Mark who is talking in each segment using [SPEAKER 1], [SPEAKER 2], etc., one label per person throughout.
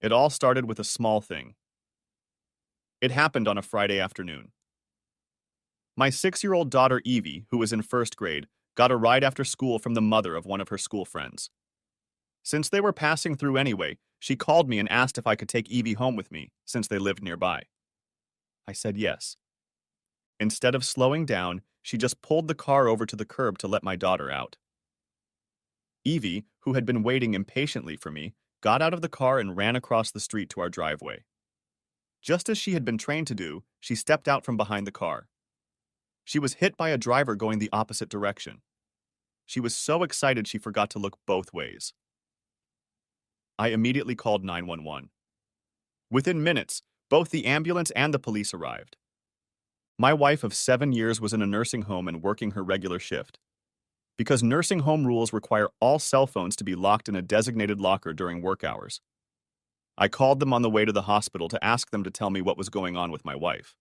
[SPEAKER 1] It all started with a small thing. It happened on a Friday afternoon. My 6-year-old daughter Evie, who was in first grade, got a ride after school from the mother of one of her school friends. Since they were passing through anyway, she called me and asked if I could take Evie home with me, since they lived nearby. I said yes. Instead of slowing down, she just pulled the car over to the curb to let my daughter out. Evie, who had been waiting impatiently for me, got out of the car and ran across the street to our driveway. Just as she had been trained to do, she stepped out from behind the car. She was hit by a driver going the opposite direction. She was so excited she forgot to look both ways. I immediately called 911. Within minutes, both the ambulance and the police arrived. My wife of 7 years was in a nursing home and working her regular shift. Because nursing home rules require all cell phones to be locked in a designated locker during work hours. I called them on the way to the hospital to ask them to tell me what was going on with my wife.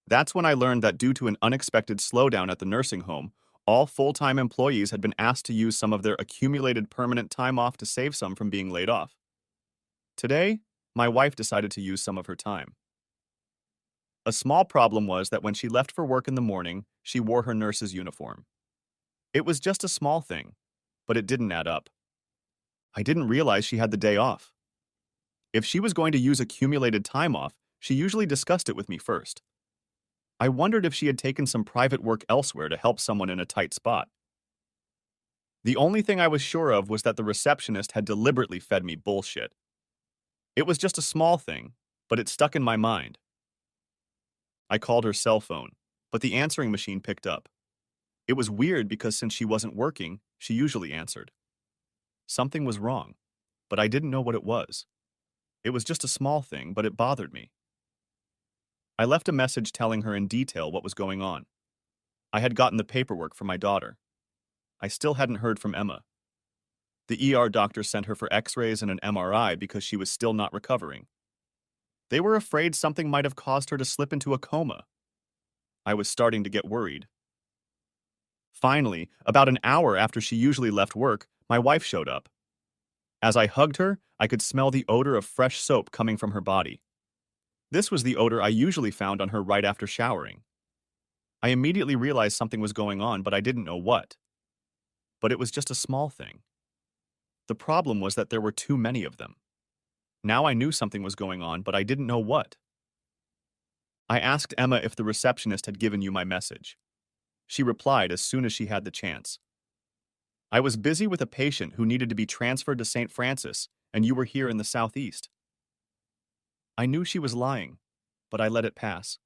[SPEAKER 1] That's when I learned that due to an unexpected slowdown at the nursing home, all full-time employees had been asked to use some of their accumulated permanent time off to save some from being laid off. Today, my wife decided to use some of her time. A small problem was that when she left for work in the morning, she wore her nurse's uniform. It was just a small thing, but it didn't add up. I didn't realize she had the day off. If she was going to use accumulated time off, she usually discussed it with me first. I wondered if she had taken some private work elsewhere to help someone in a tight spot. The only thing I was sure of was that the receptionist had deliberately fed me bullshit. It was just a small thing, but it stuck in my mind. I called her cell phone, but the answering machine picked up. It was weird because since she wasn't working, she usually answered. Something was wrong, but I didn't know what it was. It was just a small thing, but it bothered me. I left a message telling her in detail what was going on. I had gotten the paperwork for my daughter. I still hadn't heard from Emma. The ER doctor sent her for x-rays and an MRI because she was still not recovering. They were afraid something might have caused her to slip into a coma. I was starting to get worried. Finally, about an hour after she usually left work, my wife showed up. As I hugged her, I could smell the odor of fresh soap coming from her body. This was the odor I usually found on her right after showering. I immediately realized something was going on, but I didn't know what. But it was just a small thing. The problem was that there were too many of them. Now I knew something was going on, but I didn't know what. I asked Emma if the receptionist had given you my message. She replied as soon as she had the chance. I was busy with a patient who needed to be transferred to St. Francis, and you were here in the southeast. I knew she was lying, but I let it pass.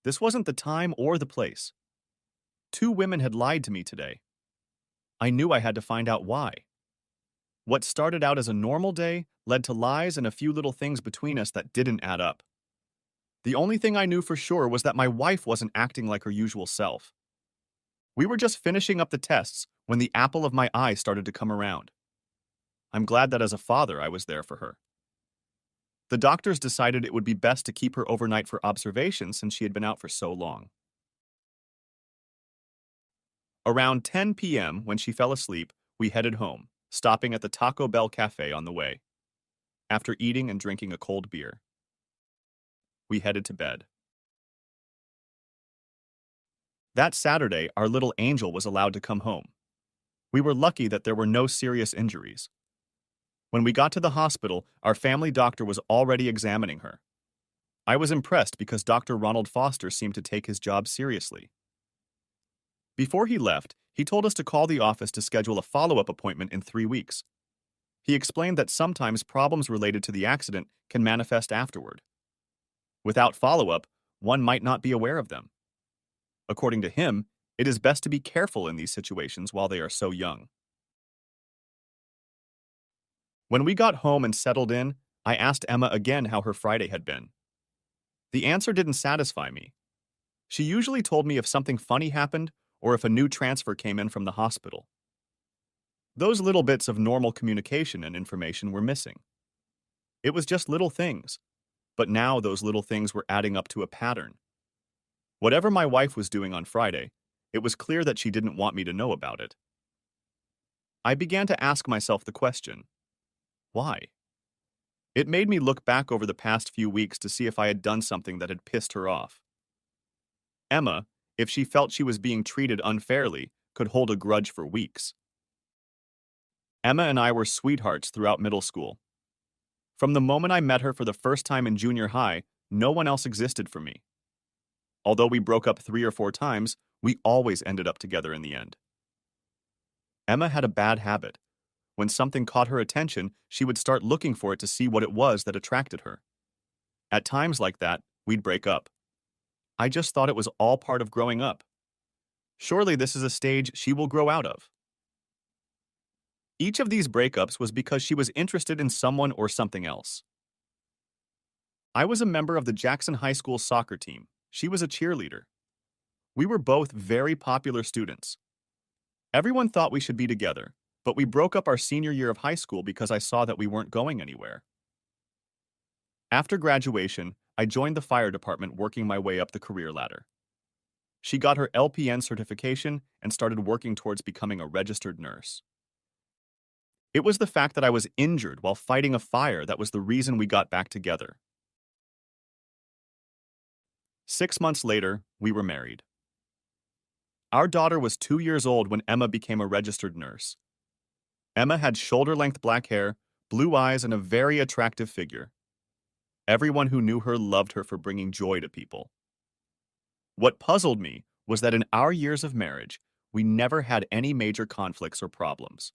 [SPEAKER 1] This wasn't the time or the place. 2 women had lied to me today. I knew I had to find out why. What started out as a normal day led to lies and a few little things between us that didn't add up. The only thing I knew for sure was that my wife wasn't acting like her usual self. We were just finishing up the tests when the apple of my eye started to come around. I'm glad that as a father I was there for her. The doctors decided it would be best to keep her overnight for observation since she had been out for so long. Around 10 p.m., when she fell asleep, we headed home, stopping at the Taco Bell cafe on the way. After eating and drinking a cold beer, we headed to bed. That Saturday, our little angel was allowed to come home. We were lucky that there were no serious injuries. When we got to the hospital, our family doctor was already examining her. I was impressed because Dr. Ronald Foster seemed to take his job seriously. Before he left, he told us to call the office to schedule a follow-up appointment in 3 weeks. He explained that sometimes problems related to the accident can manifest afterward. Without follow-up, one might not be aware of them. According to him, it is best to be careful in these situations while they are so young. When we got home and settled in, I asked Emma again how her Friday had been. The answer didn't satisfy me. She usually told me if something funny happened or if a new transfer came in from the hospital. Those little bits of normal communication and information were missing. It was just little things, but now those little things were adding up to a pattern. Whatever my wife was doing on Friday, it was clear that she didn't want me to know about it. I began to ask myself the question, why? It made me look back over the past few weeks to see if I had done something that had pissed her off. Emma, if she felt she was being treated unfairly, could hold a grudge for weeks. Emma and I were sweethearts throughout middle school. From the moment I met her for the first time in junior high, no one else existed for me. Although we broke up 3 or 4 times, we always ended up together in the end. Emma had a bad habit. When something caught her attention, she would start looking for it to see what it was that attracted her. At times like that, we'd break up. I just thought it was all part of growing up. Surely this is a stage she will grow out of. Each of these breakups was because she was interested in someone or something else. I was a member of the Jackson High School soccer team. She was a cheerleader. We were both very popular students. Everyone thought we should be together, but we broke up our senior year of high school because I saw that we weren't going anywhere. After graduation, I joined the fire department working my way up the career ladder. She got her LPN certification and started working towards becoming a registered nurse. It was the fact that I was injured while fighting a fire that was the reason we got back together. 6 months later, we were married. Our daughter was 2 years old when Emma became a registered nurse. Emma had shoulder-length black hair, blue eyes, and a very attractive figure. Everyone who knew her loved her for bringing joy to people. What puzzled me was that in our years of marriage, we never had any major conflicts or problems.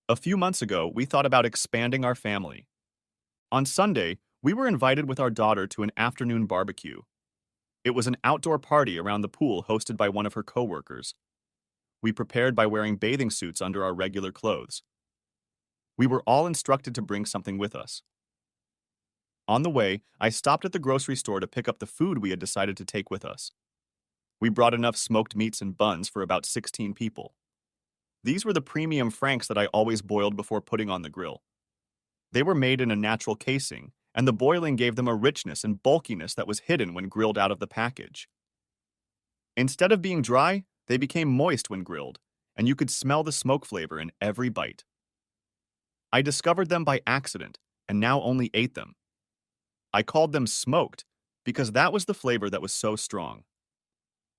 [SPEAKER 1] A few months ago, we thought about expanding our family. On Sunday, we were invited with our daughter to an afternoon barbecue. It was an outdoor party around the pool hosted by one of her coworkers. We prepared by wearing bathing suits under our regular clothes. We were all instructed to bring something with us. On the way, I stopped at the grocery store to pick up the food we had decided to take with us. We brought enough smoked meats and buns for about 16 people. These were the premium franks that I always boiled before putting on the grill. They were made in a natural casing, and the boiling gave them a richness and bulkiness that was hidden when grilled out of the package. Instead of being dry, they became moist when grilled, and you could smell the smoke flavor in every bite. I discovered them by accident, and now only ate them. I called them smoked because that was the flavor that was so strong.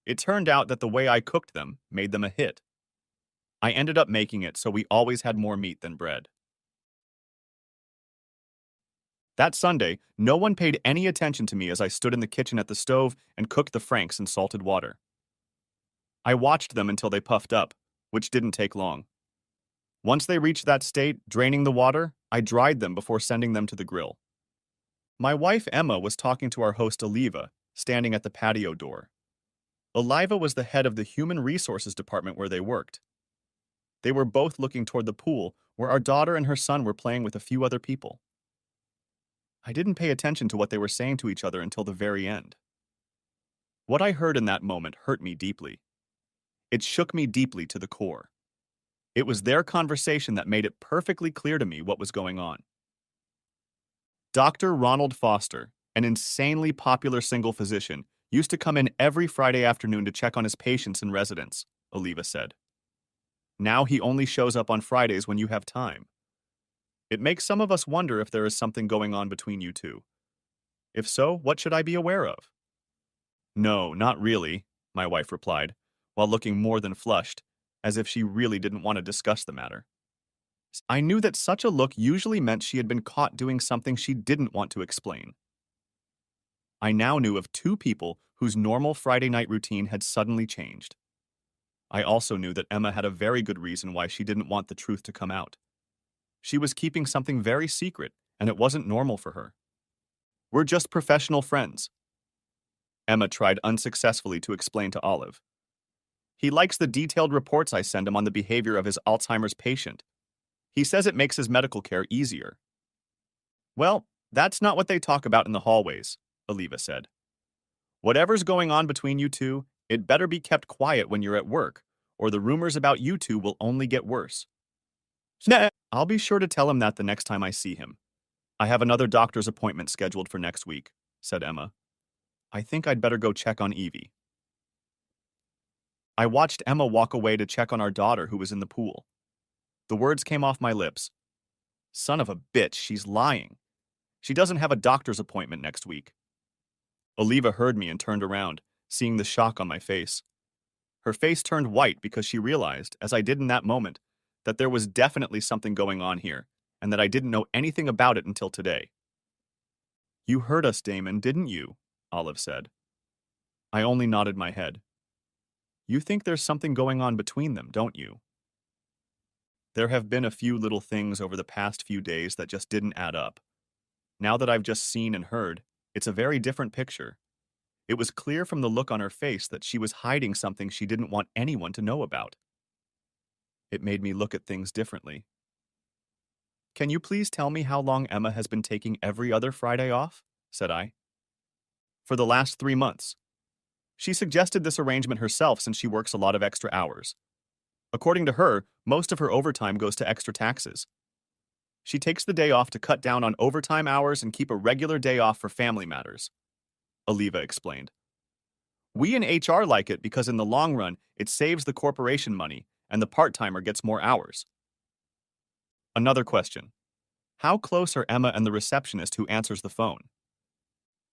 [SPEAKER 1] It turned out that the way I cooked them made them a hit. I ended up making it so we always had more meat than bread. That Sunday, no one paid any attention to me as I stood in the kitchen at the stove and cooked the franks in salted water. I watched them until they puffed up, which didn't take long. Once they reached that state, draining the water, I dried them before sending them to the grill. My wife Emma was talking to our host Oliva, standing at the patio door. Oliva was the head of the human resources department where they worked. They were both looking toward the pool where our daughter and her son were playing with a few other people. I didn't pay attention to what they were saying to each other until the very end. What I heard in that moment hurt me deeply. It shook me deeply to the core. It was their conversation that made it perfectly clear to me what was going on. Dr. Ronald Foster, an insanely popular single physician, used to come in every Friday afternoon to check on his patients and residents, Oliva said. Now he only shows up on Fridays when you have time. It makes some of us wonder if there is something going on between you two. If so, what should I be aware of? No, not really, my wife replied, while looking more than flushed, as if she really didn't want to discuss the matter. I knew that such a look usually meant she had been caught doing something she didn't want to explain. I now knew of 2 people whose normal Friday night routine had suddenly changed. I also knew that Emma had a very good reason why she didn't want the truth to come out. She was keeping something very secret, and it wasn't normal for her. We're just professional friends. Emma tried unsuccessfully to explain to Olive. He likes the detailed reports I send him on the behavior of his Alzheimer's patient. He says it makes his medical care easier. Well, that's not what they talk about in the hallways, Oliva said. Whatever's going on between you two, it better be kept quiet when you're at work, or the rumors about you two will only get worse. Nah, I'll be sure to tell him that the next time I see him. I have another doctor's appointment scheduled for next week, said Emma. I think I'd better go check on Evie. I watched Emma walk away to check on our daughter who was in the pool. The words came off my lips. Son of a bitch, she's lying. She doesn't have a doctor's appointment next week. Oliva heard me and turned around, seeing the shock on my face. Her face turned white because she realized, as I did in that moment, that there was definitely something going on here, and that I didn't know anything about it until today. You heard us, Damon, didn't you? Olive said. I only nodded my head. You think there's something going on between them, don't you? There have been a few little things over the past few days that just didn't add up. Now that I've just seen and heard, it's a very different picture. It was clear from the look on her face that she was hiding something she didn't want anyone to know about. It made me look at things differently. Can you please tell me how long Emma has been taking every other Friday off? Said I. For the last 3 months. She suggested this arrangement herself since she works a lot of extra hours. According to her, most of her overtime goes to extra taxes. She takes the day off to cut down on overtime hours and keep a regular day off for family matters. Oliva explained. We in HR like it because in the long run, it saves the corporation money and the part-timer gets more hours. Another question. How close are Emma and the receptionist who answers the phone?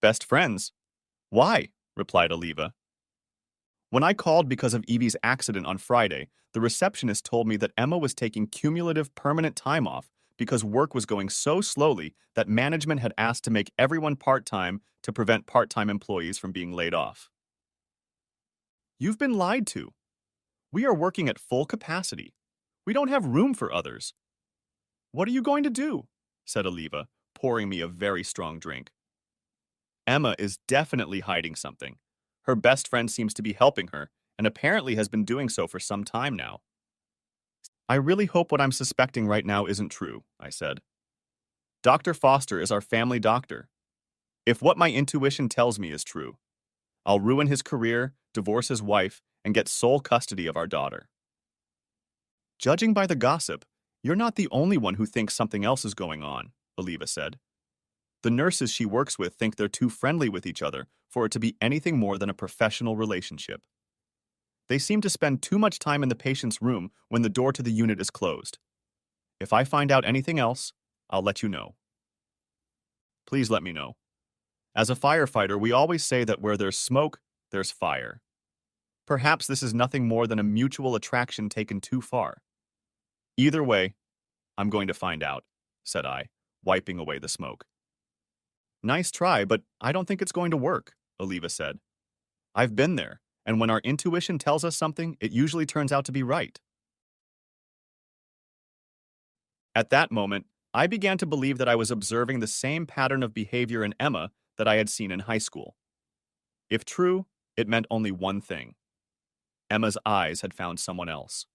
[SPEAKER 1] Best friends. Why? Replied Oliva. When I called because of Evie's accident on Friday, the receptionist told me that Emma was taking cumulative permanent time off because work was going so slowly that management had asked to make everyone part-time to prevent part-time employees from being laid off. You've been lied to. We are working at full capacity. We don't have room for others. What are you going to do? Said Oliva, pouring me a very strong drink. Emma is definitely hiding something. Her best friend seems to be helping her, and apparently has been doing so for some time now. I really hope what I'm suspecting right now isn't true, I said. Dr. Foster is our family doctor. If what my intuition tells me is true, I'll ruin his career, divorce his wife, and get sole custody of our daughter. Judging by the gossip, you're not the only one who thinks something else is going on, Oliva said. The nurses she works with think they're too friendly with each other for it to be anything more than a professional relationship. They seem to spend too much time in the patient's room when the door to the unit is closed. If I find out anything else, I'll let you know. Please let me know. As a firefighter, we always say that where there's smoke, there's fire. Perhaps this is nothing more than a mutual attraction taken too far. Either way, I'm going to find out, said I, wiping away the smoke. Nice try, but I don't think it's going to work, Oliva said. I've been there, and when our intuition tells us something, it usually turns out to be right. At that moment, I began to believe that I was observing the same pattern of behavior in Emma that I had seen in high school. If true, it meant only one thing. Emma's eyes had found someone else.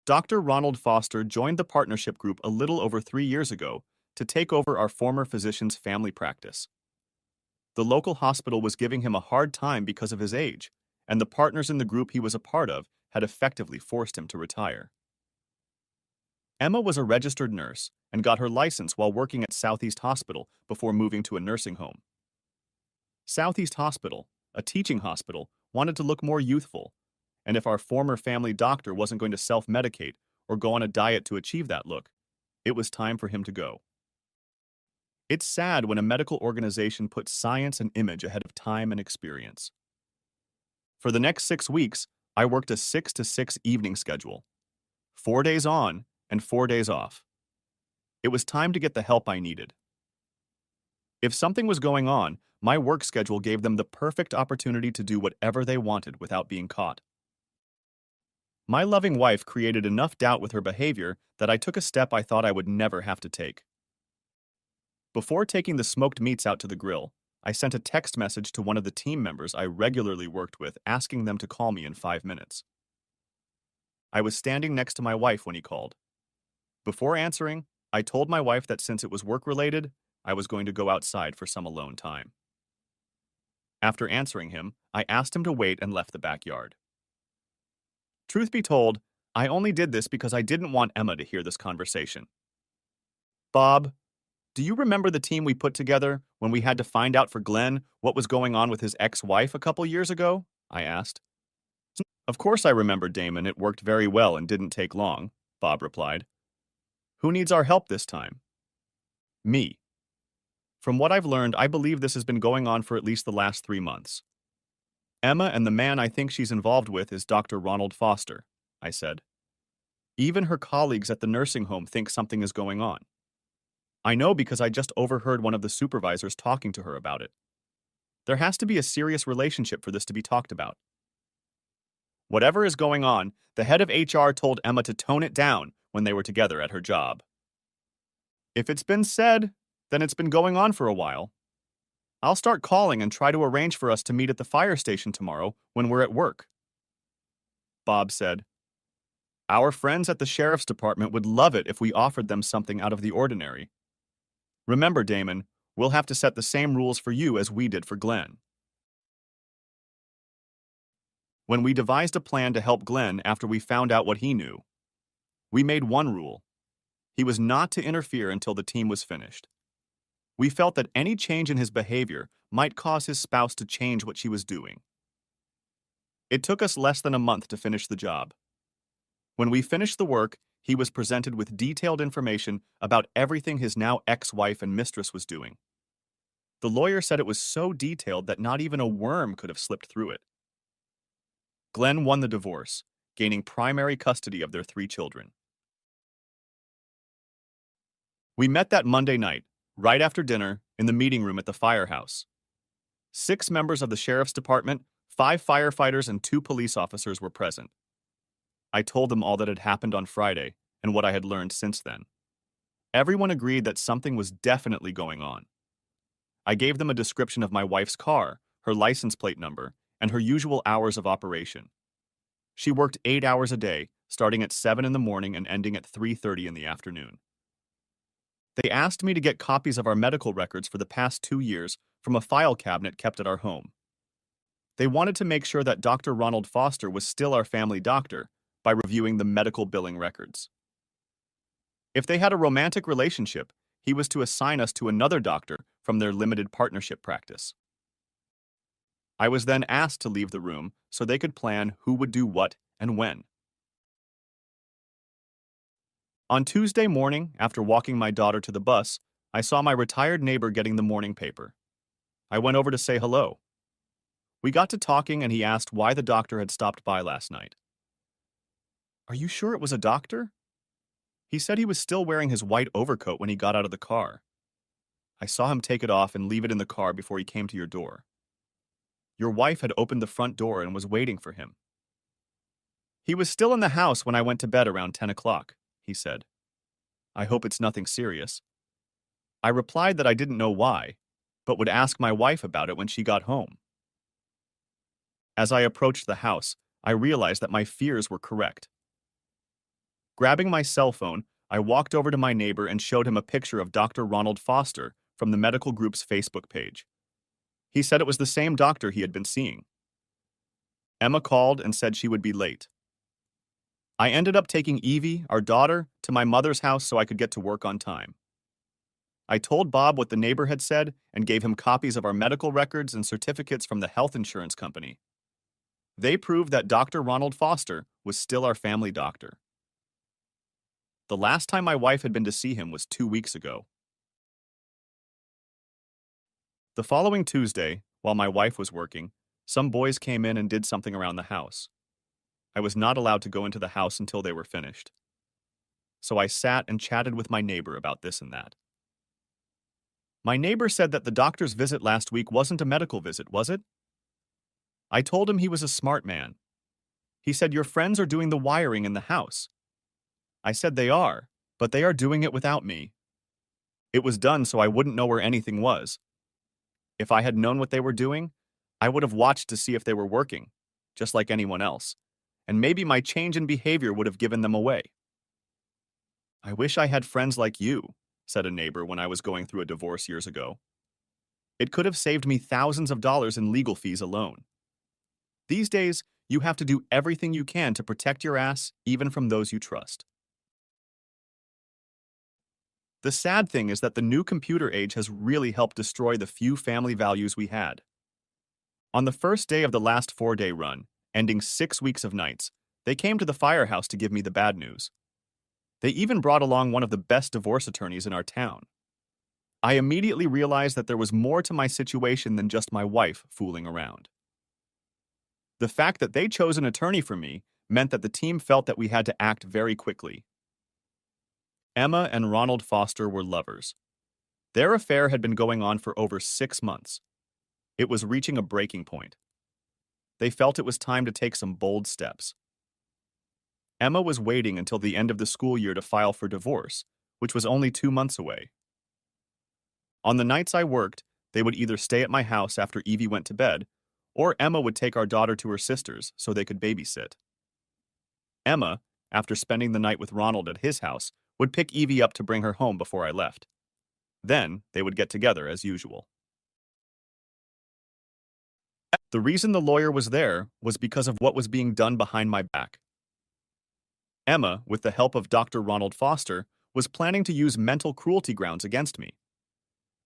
[SPEAKER 1] Dr. Ronald Foster joined the partnership group a little over 3 years ago to take over our former physician's family practice. The local hospital was giving him a hard time because of his age, and the partners in the group he was a part of had effectively forced him to retire. Emma was a registered nurse and got her license while working at Southeast Hospital before moving to a nursing home. Southeast Hospital, a teaching hospital, wanted to look more youthful, and if our former family doctor wasn't going to self-medicate or go on a diet to achieve that look, it was time for him to go. It's sad when a medical organization puts science and image ahead of time and experience. For the next 6 weeks, I worked a 6 to 6 evening schedule, 4 days on and 4 days off. It was time to get the help I needed. If something was going on, my work schedule gave them the perfect opportunity to do whatever they wanted without being caught. My loving wife created enough doubt with her behavior that I took a step I thought I would never have to take. Before taking the smoked meats out to the grill, I sent a text message to one of the team members I regularly worked with asking them to call me in 5 minutes. I was standing next to my wife when he called. Before answering, I told my wife that since it was work-related, I was going to go outside for some alone time. After answering him, I asked him to wait and left the backyard. Truth be told, I only did this because I didn't want Emma to hear this conversation. Bob, do you remember the team we put together when we had to find out for Glenn what was going on with his ex-wife a couple years ago? I asked. Of course I remember, Damon. It worked very well and didn't take long. Bob replied. Who needs our help this time? Me. From what I've learned, I believe this has been going on for at least the last 3 months. Emma and the man I think she's involved with is Dr. Ronald Foster, I said. Even her colleagues at the nursing home think something is going on. I know because I just overheard one of the supervisors talking to her about it. There has to be a serious relationship for this to be talked about. Whatever is going on, the head of HR told Emma to tone it down when they were together at her job. If it's been said, then it's been going on for a while. I'll start calling and try to arrange for us to meet at the fire station tomorrow when we're at work. Bob said, Our friends at the sheriff's department would love it if we offered them something out of the ordinary. Remember, Damon, we'll have to set the same rules for you as we did for Glenn. When we devised a plan to help Glenn after we found out what he knew, we made one rule. He was not to interfere until the team was finished. We felt that any change in his behavior might cause his spouse to change what she was doing. It took us less than a month to finish the job. When we finished the work, he was presented with detailed information about everything his now ex-wife and mistress was doing. The lawyer said it was so detailed that not even a worm could have slipped through it. Glenn won the divorce, gaining primary custody of their 3 children. We met that Monday night, right after dinner, in the meeting room at the firehouse. 6 members of the sheriff's department, 5 firefighters, and 2 police officers were present. I told them all that had happened on Friday and what I had learned since then. Everyone agreed that something was definitely going on. I gave them a description of my wife's car, her license plate number, and her usual hours of operation. She worked 8 hours a day, starting at 7 in the morning and ending at 3:30 in the afternoon. They asked me to get copies of our medical records for the past 2 years from a file cabinet kept at our home. They wanted to make sure that Dr. Ronald Foster was still our family doctor by reviewing the medical billing records. If they had a romantic relationship, he was to assign us to another doctor from their limited partnership practice. I was then asked to leave the room so they could plan who would do what and when. On Tuesday morning, after walking my daughter to the bus, I saw my retired neighbor getting the morning paper. I went over to say hello. We got to talking and he asked why the doctor had stopped by last night. Are you sure it was a doctor? He said he was still wearing his white overcoat when he got out of the car. I saw him take it off and leave it in the car before he came to your door. Your wife had opened the front door and was waiting for him. He was still in the house when I went to bed around 10 o'clock, he said. I hope it's nothing serious. I replied that I didn't know why, but would ask my wife about it when she got home. As I approached the house, I realized that my fears were correct. Grabbing my cell phone, I walked over to my neighbor and showed him a picture of Dr. Ronald Foster from the medical group's Facebook page. He said it was the same doctor he had been seeing. Emma called and said she would be late. I ended up taking Evie, our daughter, to my mother's house so I could get to work on time. I told Bob what the neighbor had said and gave him copies of our medical records and certificates from the health insurance company. They proved that Dr. Ronald Foster was still our family doctor. The last time my wife had been to see him was 2 weeks ago. The following Tuesday, while my wife was working, some boys came in and did something around the house. I was not allowed to go into the house until they were finished. So I sat and chatted with my neighbor about this and that. My neighbor said that the doctor's visit last week wasn't a medical visit, was it? I told him he was a smart man. He said, your friends are doing the wiring in the house. I said they are, but they are doing it without me. It was done so I wouldn't know where anything was. If I had known what they were doing, I would have watched to see if they were working, just like anyone else, and maybe my change in behavior would have given them away. I wish I had friends like you, said a neighbor when I was going through a divorce years ago. It could have saved me thousands of dollars in legal fees alone. These days, you have to do everything you can to protect your ass, even from those you trust. The sad thing is that the new computer age has really helped destroy the few family values we had. On the first day of the last 4-day run, ending 6 weeks of nights, they came to the firehouse to give me the bad news. They even brought along one of the best divorce attorneys in our town. I immediately realized that there was more to my situation than just my wife fooling around. The fact that they chose an attorney for me meant that the team felt that we had to act very quickly. Emma and Ronald Foster were lovers. Their affair had been going on for over 6 months. It was reaching a breaking point. They felt it was time to take some bold steps. Emma was waiting until the end of the school year to file for divorce, which was only 2 months away. On the nights I worked, they would either stay at my house after Evie went to bed, or Emma would take our daughter to her sister's so they could babysit. Emma, after spending the night with Ronald at his house, would pick Evie up to bring her home before I left. Then, they would get together as usual. The reason the lawyer was there was because of what was being done behind my back. Emma, with the help of Dr. Ronald Foster, was planning to use mental cruelty grounds against me.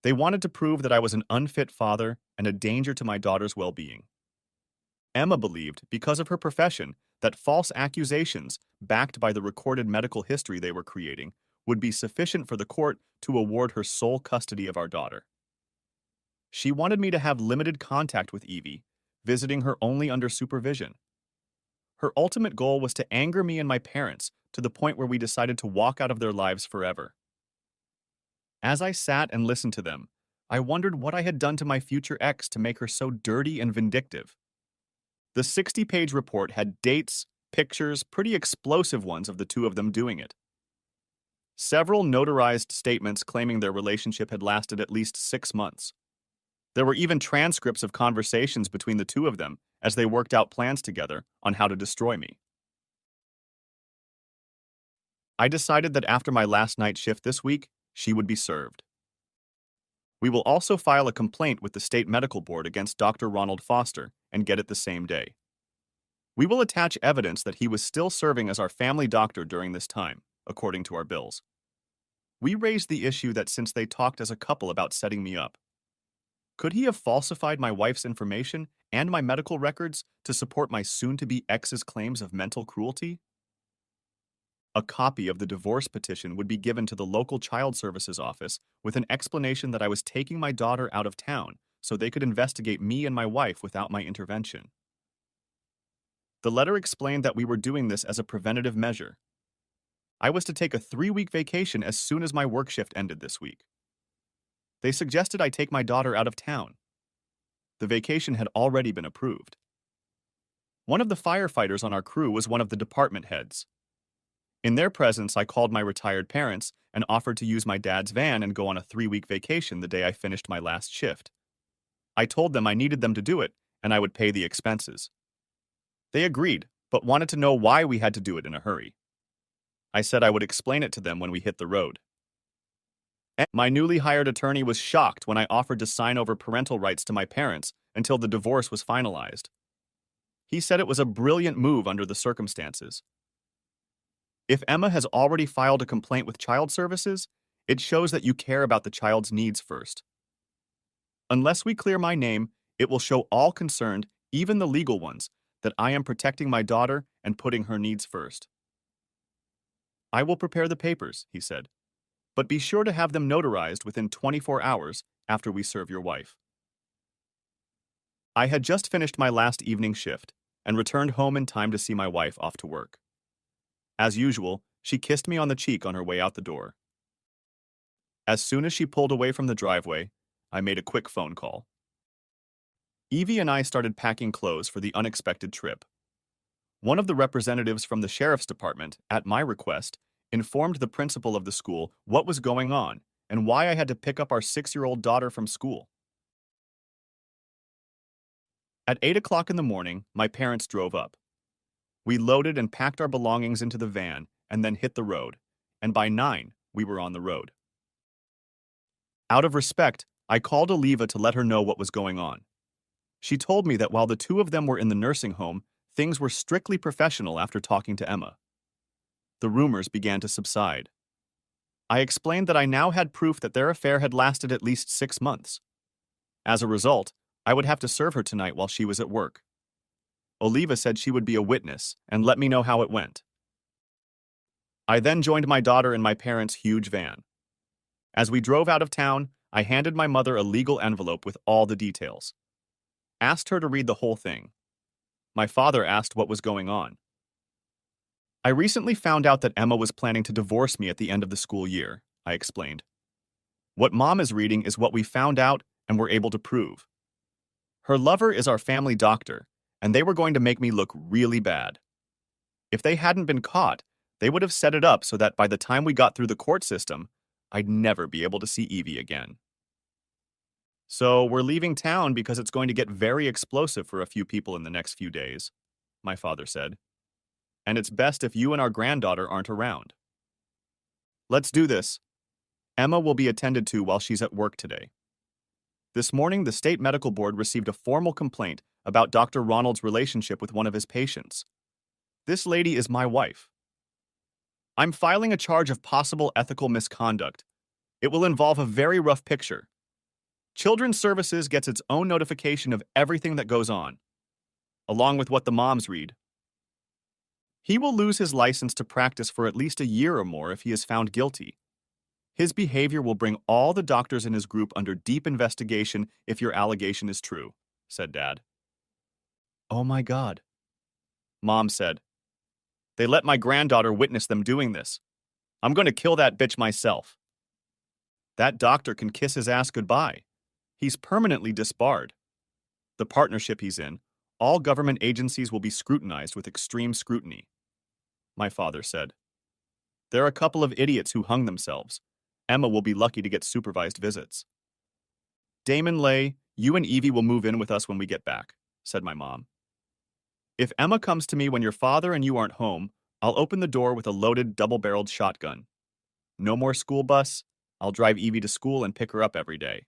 [SPEAKER 1] They wanted to prove that I was an unfit father and a danger to my daughter's well-being. Emma believed, because of her profession, that false accusations, backed by the recorded medical history they were creating, would be sufficient for the court to award her sole custody of our daughter. She wanted me to have limited contact with Evie, visiting her only under supervision. Her ultimate goal was to anger me and my parents to the point where we decided to walk out of their lives forever. As I sat and listened to them, I wondered what I had done to my future ex to make her so dirty and vindictive. The 60-page report had dates, pictures, pretty explosive ones of the two of them doing it. Several notarized statements claiming their relationship had lasted at least 6 months. There were even transcripts of conversations between the two of them as they worked out plans together on how to destroy me. I decided that after my last night shift this week, she would be served. We will also file a complaint with the state medical board against Dr. Ronald Foster and get it the same day. We will attach evidence that he was still serving as our family doctor during this time, according to our bills. We raised the issue that since they talked as a couple about setting me up, could he have falsified my wife's information and my medical records to support my soon-to-be ex's claims of mental cruelty? A copy of the divorce petition would be given to the local child services office with an explanation that I was taking my daughter out of town so they could investigate me and my wife without my intervention. The letter explained that we were doing this as a preventative measure. I was to take a 3-week vacation as soon as my work shift ended this week. They suggested I take my daughter out of town. The vacation had already been approved. One of the firefighters on our crew was one of the department heads. In their presence, I called my retired parents and offered to use my dad's van and go on a 3-week vacation the day I finished my last shift. I told them I needed them to do it, and I would pay the expenses. They agreed, but wanted to know why we had to do it in a hurry. I said I would explain it to them when we hit the road. My newly hired attorney was shocked when I offered to sign over parental rights to my parents until the divorce was finalized. He said it was a brilliant move under the circumstances. If Emma has already filed a complaint with child services, it shows that you care about the child's needs first. Unless we clear my name, it will show all concerned, even the legal ones, that I am protecting my daughter and putting her needs first. I will prepare the papers, he said, but be sure to have them notarized within 24 hours after we serve your wife. I had just finished my last evening shift and returned home in time to see my wife off to work. As usual, she kissed me on the cheek on her way out the door. As soon as she pulled away from the driveway, I made a quick phone call. Evie and I started packing clothes for the unexpected trip. One of the representatives from the sheriff's department, at my request, informed the principal of the school what was going on and why I had to pick up our 6-year-old daughter from school. At 8 o'clock in the morning, my parents drove up. We loaded and packed our belongings into the van and then hit the road, and by 9, we were on the road. Out of respect, I called Oliva to let her know what was going on. She told me that while the two of them were in the nursing home, things were strictly professional after talking to Emma. The rumors began to subside. I explained that I now had proof that their affair had lasted at least 6 months. As a result, I would have to serve her tonight while she was at work. Oliva said she would be a witness and let me know how it went. I then joined my daughter in my parents' huge van. As we drove out of town, I handed my mother a legal envelope with all the details. Asked her to read the whole thing. My father asked what was going on. I recently found out that Emma was planning to divorce me at the end of the school year, I explained. What Mom is reading is what we found out and were able to prove. Her lover is our family doctor, and they were going to make me look really bad. If they hadn't been caught, they would have set it up so that by the time we got through the court system, I'd never be able to see Evie again. So we're leaving town because it's going to get very explosive for a few people in the next few days, my father said. And it's best if you and our granddaughter aren't around. Let's do this. Emma will be attended to while she's at work today. This morning, the state medical board received a formal complaint about Dr. Ronald's relationship with one of his patients. This lady is my wife. I'm filing a charge of possible ethical misconduct. It will involve a very rough picture. Children's Services gets its own notification of everything that goes on, along with what the moms read. He will lose his license to practice for at least a year or more if he is found guilty. His behavior will bring all the doctors in his group under deep investigation if your allegation is true, said Dad. Oh my God, Mom said. They let my granddaughter witness them doing this. I'm going to kill that bitch myself. That doctor can kiss his ass goodbye. He's permanently disbarred. The partnership he's in, all government agencies will be scrutinized with extreme scrutiny, my father said. There are a couple of idiots who hung themselves. Emma will be lucky to get supervised visits. Damon Lay, you and Evie will move in with us when we get back, said my mom. If Emma comes to me when your father and you aren't home, I'll open the door with a loaded double-barreled shotgun. No more school bus. I'll drive Evie to school and pick her up every day.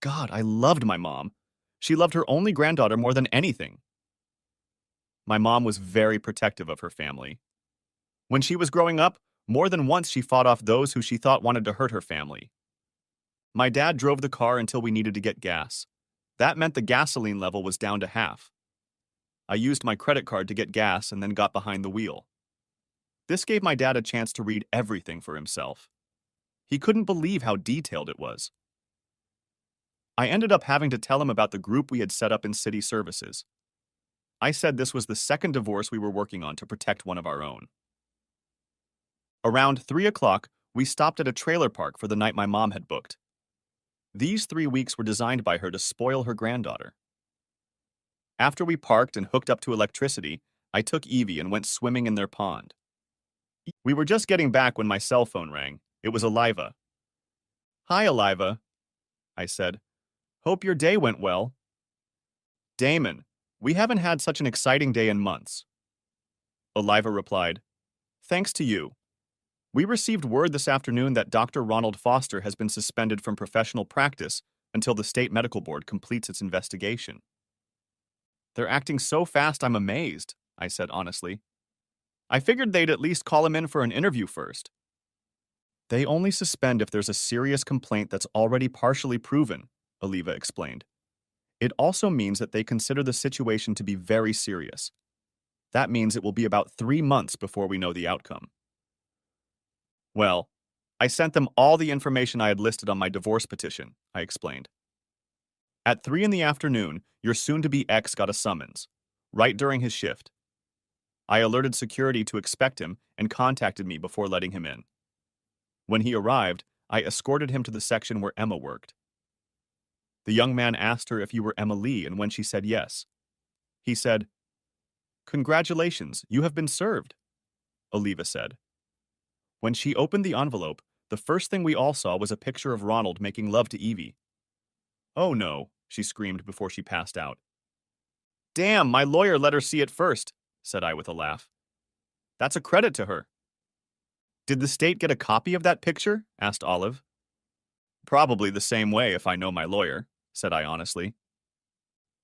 [SPEAKER 1] God, I loved my mom. She loved her only granddaughter more than anything. My mom was very protective of her family. When she was growing up, more than once she fought off those who she thought wanted to hurt her family. My dad drove the car until we needed to get gas. That meant the gasoline level was down to half. I used my credit card to get gas and then got behind the wheel. This gave my dad a chance to read everything for himself. He couldn't believe how detailed it was. I ended up having to tell him about the group we had set up in city services. I said this was the second divorce we were working on to protect one of our own. Around 3 o'clock, we stopped at a trailer park for the night my mom had booked. These 3 weeks were designed by her to spoil her granddaughter. After we parked and hooked up to electricity, I took Evie and went swimming in their pond. We were just getting back when my cell phone rang. It was Eliva. Hi, Eliva, I said. Hope your day went well. Damon, we haven't had such an exciting day in months. Eliva replied, Thanks to you. We received word this afternoon that Dr. Ronald Foster has been suspended from professional practice until the state medical board completes its investigation. They're acting so fast I'm amazed, I said honestly. I figured they'd at least call him in for an interview first. They only suspend if there's a serious complaint that's already partially proven, Eliva explained. It also means that they consider the situation to be very serious. That means it will be about 3 months before we know the outcome. Well, I sent them all the information I had listed on my divorce petition, I explained. At 3 in the afternoon, your soon-to-be ex got a summons, right during his shift. I alerted security to expect him and contacted me before letting him in. When he arrived, I escorted him to the section where Emma worked. The young man asked her if you were Emma Lee and when she said yes. He said, Congratulations, you have been served, Oliva said. When she opened the envelope, the first thing we all saw was a picture of Ronald making love to Evie. Oh no, she screamed before she passed out. Damn, my lawyer let her see it first, said I with a laugh. That's a credit to her. Did the state get a copy of that picture? Asked Olive. Probably the same way if I know my lawyer, said I honestly.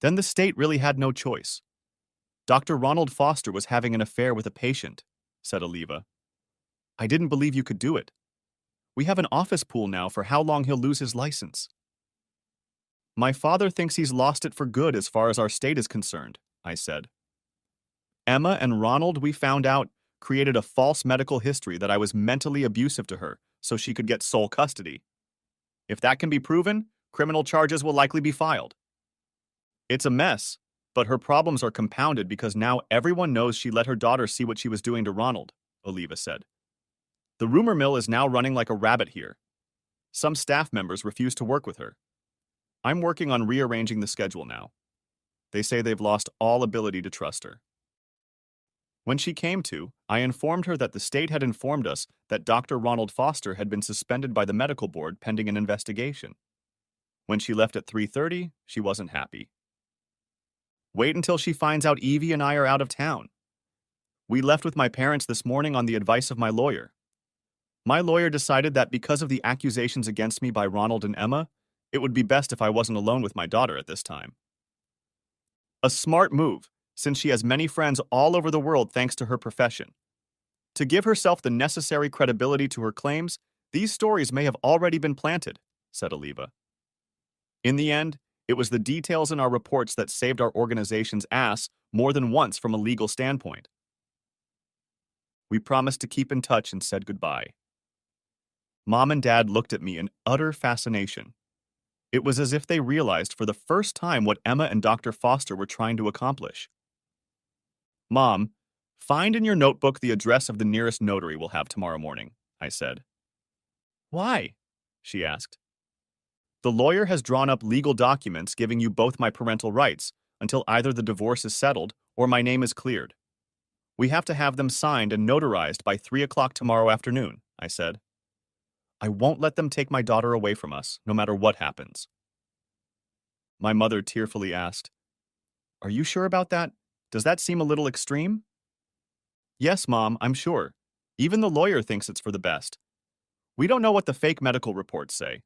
[SPEAKER 1] Then the state really had no choice. Dr. Ronald Foster was having an affair with a patient, said Oliva. I didn't believe you could do it. We have an office pool now for how long he'll lose his license. My father thinks he's lost it for good as far as our state is concerned, I said. Emma and Ronald, we found out, created a false medical history that I was mentally abusive to her so she could get sole custody. If that can be proven, criminal charges will likely be filed. It's a mess, but her problems are compounded because now everyone knows she let her daughter see what she was doing to Ronald, Oliva said. The rumor mill is now running like a rabbit here. Some staff members refuse to work with her. I'm working on rearranging the schedule now. They say they've lost all ability to trust her. When she came to, I informed her that the state had informed us that Dr. Ronald Foster had been suspended by the medical board pending an investigation. When she left at 3:30, she wasn't happy. Wait until she finds out Evie and I are out of town. We left with my parents this morning on the advice of my lawyer. My lawyer decided that because of the accusations against me by Ronald and Emma, it would be best if I wasn't alone with my daughter at this time. A smart move, since she has many friends all over the world thanks to her profession. To give herself the necessary credibility to her claims, these stories may have already been planted, said Oliva. In the end, it was the details in our reports that saved our organization's ass more than once from a legal standpoint. We promised to keep in touch and said goodbye. Mom and Dad looked at me in utter fascination. It was as if they realized for the first time what Emma and Dr. Foster were trying to accomplish. Mom, find in your notebook the address of the nearest notary we'll have tomorrow morning, I said. Why? She asked. The lawyer has drawn up legal documents giving you both my parental rights until either the divorce is settled or my name is cleared. We have to have them signed and notarized by 3 o'clock tomorrow afternoon, I said. I won't let them take my daughter away from us, no matter what happens. My mother tearfully asked, Are you sure about that? Does that seem a little extreme? Yes, Mom, I'm sure. Even the lawyer thinks it's for the best. We don't know what the fake medical reports say.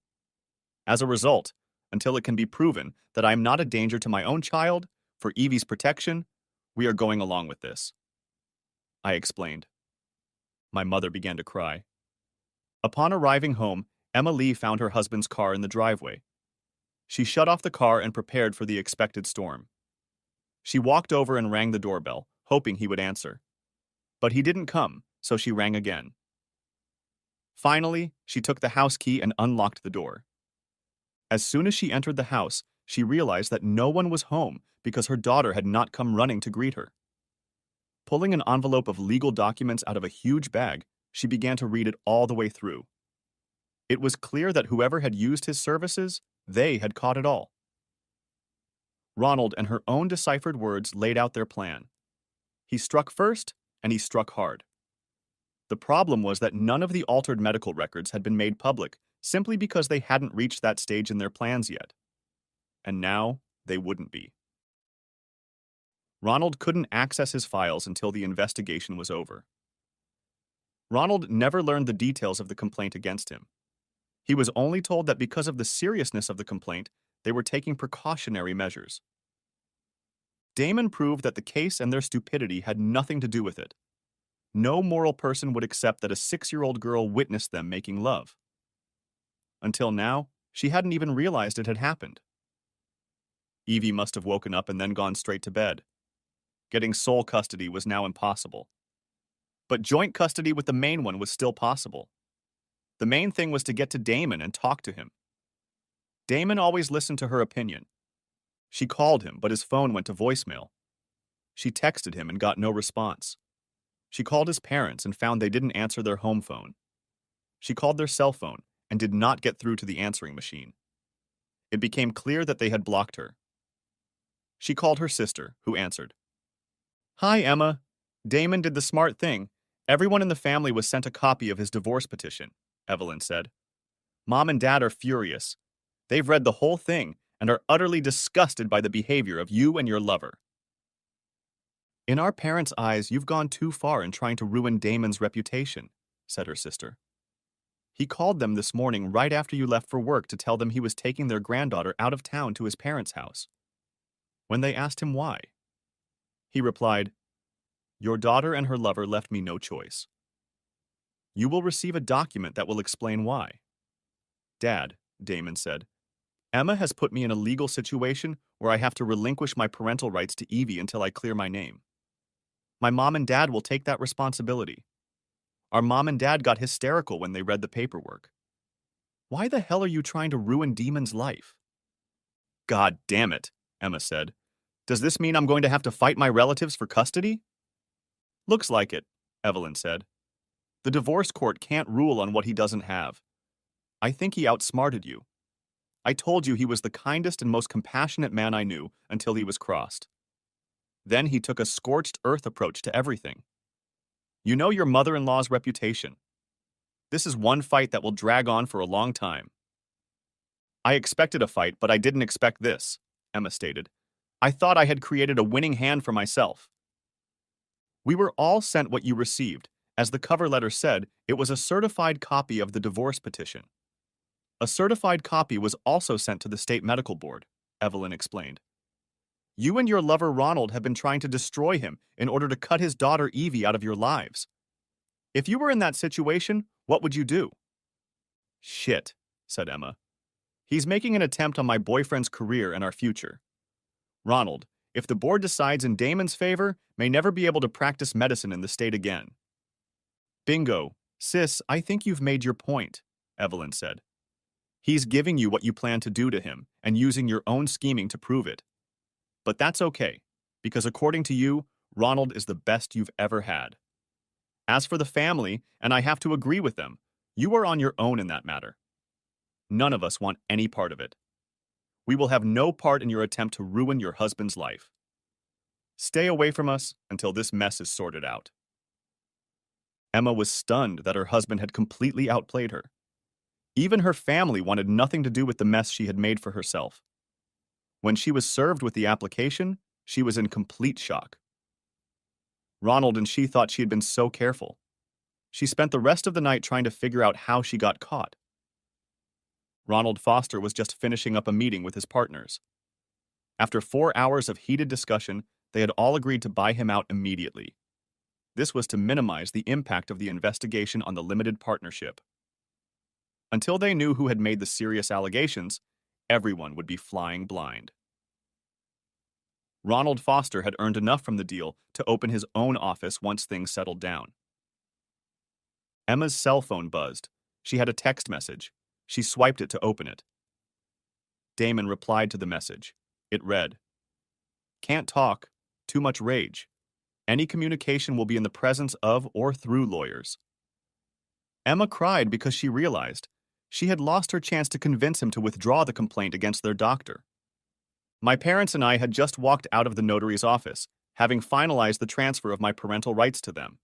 [SPEAKER 1] As a result, until it can be proven that I am not a danger to my own child, for Evie's protection, we are going along with this. I explained. My mother began to cry. Upon arriving home, Emma Lee found her husband's car in the driveway. She shut off the car and prepared for the expected storm. She walked over and rang the doorbell, hoping he would answer. But he didn't come, so she rang again. Finally, she took the house key and unlocked the door. As soon as she entered the house, she realized that no one was home because her daughter had not come running to greet her. Pulling an envelope of legal documents out of a huge bag, she began to read it all the way through. It was clear that whoever had used his services, they had caught it all. Ronald and her own deciphered words laid out their plan. He struck first, and he struck hard. The problem was that none of the altered medical records had been made public simply because they hadn't reached that stage in their plans yet. And now, they wouldn't be. Ronald couldn't access his files until the investigation was over. Ronald never learned the details of the complaint against him. He was only told that because of the seriousness of the complaint, they were taking precautionary measures. Damon proved that the case and their stupidity had nothing to do with it. No moral person would accept that a 6-year-old girl witnessed them making love. Until now, she hadn't even realized it had happened. Evie must have woken up and then gone straight to bed. Getting sole custody was now impossible. But joint custody with the main one was still possible. The main thing was to get to Damon and talk to him. Damon always listened to her opinion. She called him, but his phone went to voicemail. She texted him and got no response. She called his parents and found they didn't answer their home phone. She called their cell phone and did not get through to the answering machine. It became clear that they had blocked her. She called her sister, who answered. Hi, Emma. Damon did the smart thing. Everyone in the family was sent a copy of his divorce petition, Evelyn said. Mom and Dad are furious. They've read the whole thing and are utterly disgusted by the behavior of you and your lover. In our parents' eyes, you've gone too far in trying to ruin Damon's reputation, said her sister. He called them this morning right after you left for work to tell them he was taking their granddaughter out of town to his parents' house. When they asked him why, he replied, Your daughter and her lover left me no choice. You will receive a document that will explain why. Dad, Damon said, Emma has put me in a legal situation where I have to relinquish my parental rights to Evie until I clear my name. My mom and dad will take that responsibility. Our mom and dad got hysterical when they read the paperwork. Why the hell are you trying to ruin Demon's life? God damn it, Emma said. Does this mean I'm going to have to fight my relatives for custody? Looks like it, Evelyn said. The divorce court can't rule on what he doesn't have. I think he outsmarted you. I told you he was the kindest and most compassionate man I knew until he was crossed. Then he took a scorched earth approach to everything. You know your mother-in-law's reputation. This is one fight that will drag on for a long time. I expected a fight, but I didn't expect this, Emma stated. I thought I had created a winning hand for myself. We were all sent what you received. As the cover letter said, it was a certified copy of the divorce petition. A certified copy was also sent to the state medical board, Evelyn explained. You and your lover Ronald have been trying to destroy him in order to cut his daughter Evie out of your lives. If you were in that situation, what would you do? Shit, said Emma. He's making an attempt on my boyfriend's career and our future. Ronald, if the board decides in Damon's favor, may never be able to practice medicine in the state again. Bingo. Sis, I think you've made your point, Evelyn said. He's giving you what you plan to do to him and using your own scheming to prove it. But that's okay, because according to you, Ronald is the best you've ever had. As for the family, and I have to agree with them, you are on your own in that matter. None of us want any part of it. We will have no part in your attempt to ruin your husband's life. Stay away from us until this mess is sorted out. Emma was stunned that her husband had completely outplayed her. Even her family wanted nothing to do with the mess she had made for herself. When she was served with the application, she was in complete shock. Ronald and she thought she had been so careful. She spent the rest of the night trying to figure out how she got caught. Ronald Foster was just finishing up a meeting with his partners. After 4 hours of heated discussion, they had all agreed to buy him out immediately. This was to minimize the impact of the investigation on the limited partnership. Until they knew who had made the serious allegations, everyone would be flying blind. Ronald Foster had earned enough from the deal to open his own office once things settled down. Emma's cell phone buzzed. She had a text message. She swiped it to open it. Damon replied to the message. It read, "Can't talk. Too much rage. Any communication will be in the presence of or through lawyers." Emma cried because she realized she had lost her chance to convince him to withdraw the complaint against their doctor. My parents and I had just walked out of the notary's office, having finalized the transfer of my parental rights to them.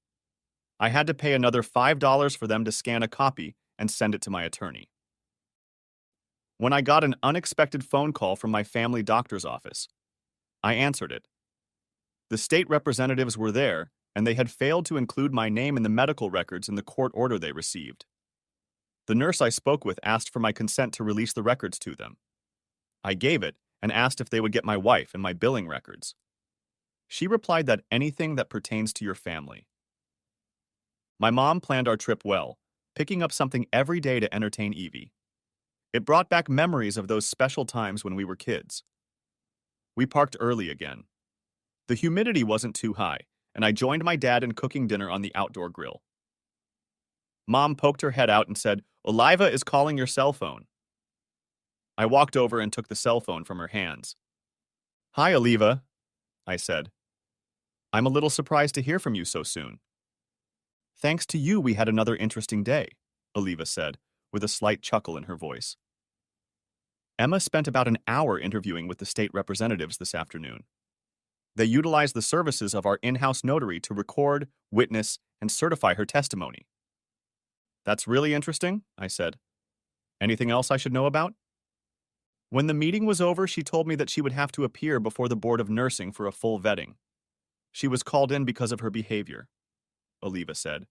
[SPEAKER 1] I had to pay another $5 for them to scan a copy and send it to my attorney. When I got an unexpected phone call from my family doctor's office, I answered it. The state representatives were there, and they had failed to include my name in the medical records in the court order they received. The nurse I spoke with asked for my consent to release the records to them. I gave it and asked if they would get my wife and my billing records. She replied that anything that pertains to your family. My mom planned our trip well, picking up something every day to entertain Evie. It brought back memories of those special times when we were kids. We parked early again. The humidity wasn't too high, and I joined my dad in cooking dinner on the outdoor grill. Mom poked her head out and said, "Oliva is calling your cell phone." I walked over and took the cell phone from her hands. "Hi, Oliva," I said. "I'm a little surprised to hear from you so soon." "Thanks to you, we had another interesting day," Oliva said, with a slight chuckle in her voice. Emma spent about an hour interviewing with the state representatives this afternoon. They utilized the services of our in-house notary to record, witness, and certify her testimony. "That's really interesting," I said. "Anything else I should know about?" When the meeting was over, she told me that she would have to appear before the Board of Nursing for a full vetting. She was called in because of her behavior, Oliva said.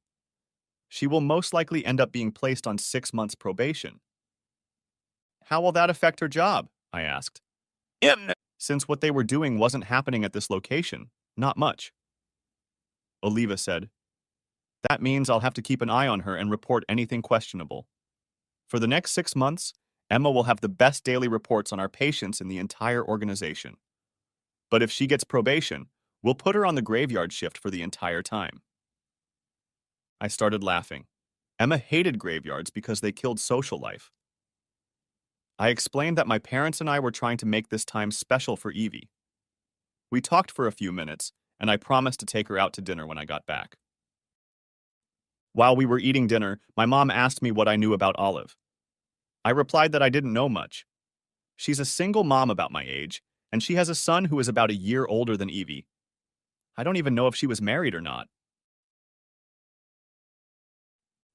[SPEAKER 1] She will most likely end up being placed on 6 months probation. How will that affect her job? I asked. Since what they were doing wasn't happening at this location, not much. Oliva said, "That means I'll have to keep an eye on her and report anything questionable. For the next 6 months, Emma will have the best daily reports on our patients in the entire organization. But if she gets probation, We'll put her on the graveyard shift for the entire time. I started laughing. Emma hated graveyards because they killed social life. I explained that my parents and I were trying to make this time special for Evie. We talked for a few minutes, and I promised to take her out to dinner when I got back. While we were eating dinner, my mom asked me what I knew about Olive. I replied that I didn't know much. She's a single mom about my age, and she has a son who is about a year older than Evie. I don't even know if she was married or not.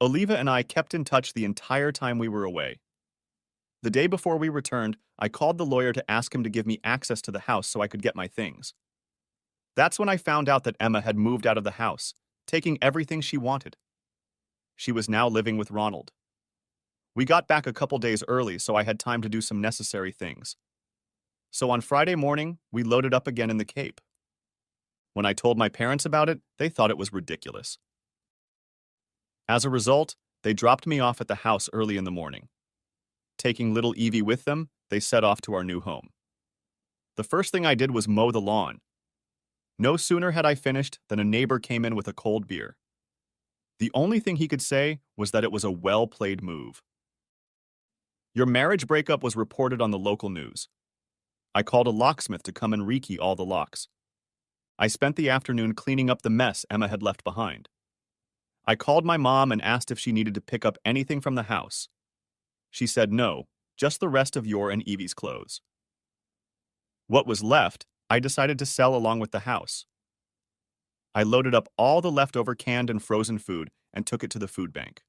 [SPEAKER 1] Oliva and I kept in touch the entire time we were away. The day before we returned, I called the lawyer to ask him to give me access to the house so I could get my things. That's when I found out that Emma had moved out of the house, taking everything she wanted. She was now living with Ronald. We got back a couple days early, so I had time to do some necessary things. So on Friday morning, we loaded up again in the Cape. When I told my parents about it, they thought it was ridiculous. As a result, they dropped me off at the house early in the morning. Taking little Evie with them, they set off to our new home. The first thing I did was mow the lawn. No sooner had I finished than a neighbor came in with a cold beer. The only thing he could say was that it was a well-played move. Your marriage breakup was reported on the local news. I called a locksmith to come and rekey all the locks. I spent the afternoon cleaning up the mess Emma had left behind. I called my mom and asked if she needed to pick up anything from the house. She said no, just the rest of your and Evie's clothes. What was left, I decided to sell along with the house. I loaded up all the leftover canned and frozen food and took it to the food bank.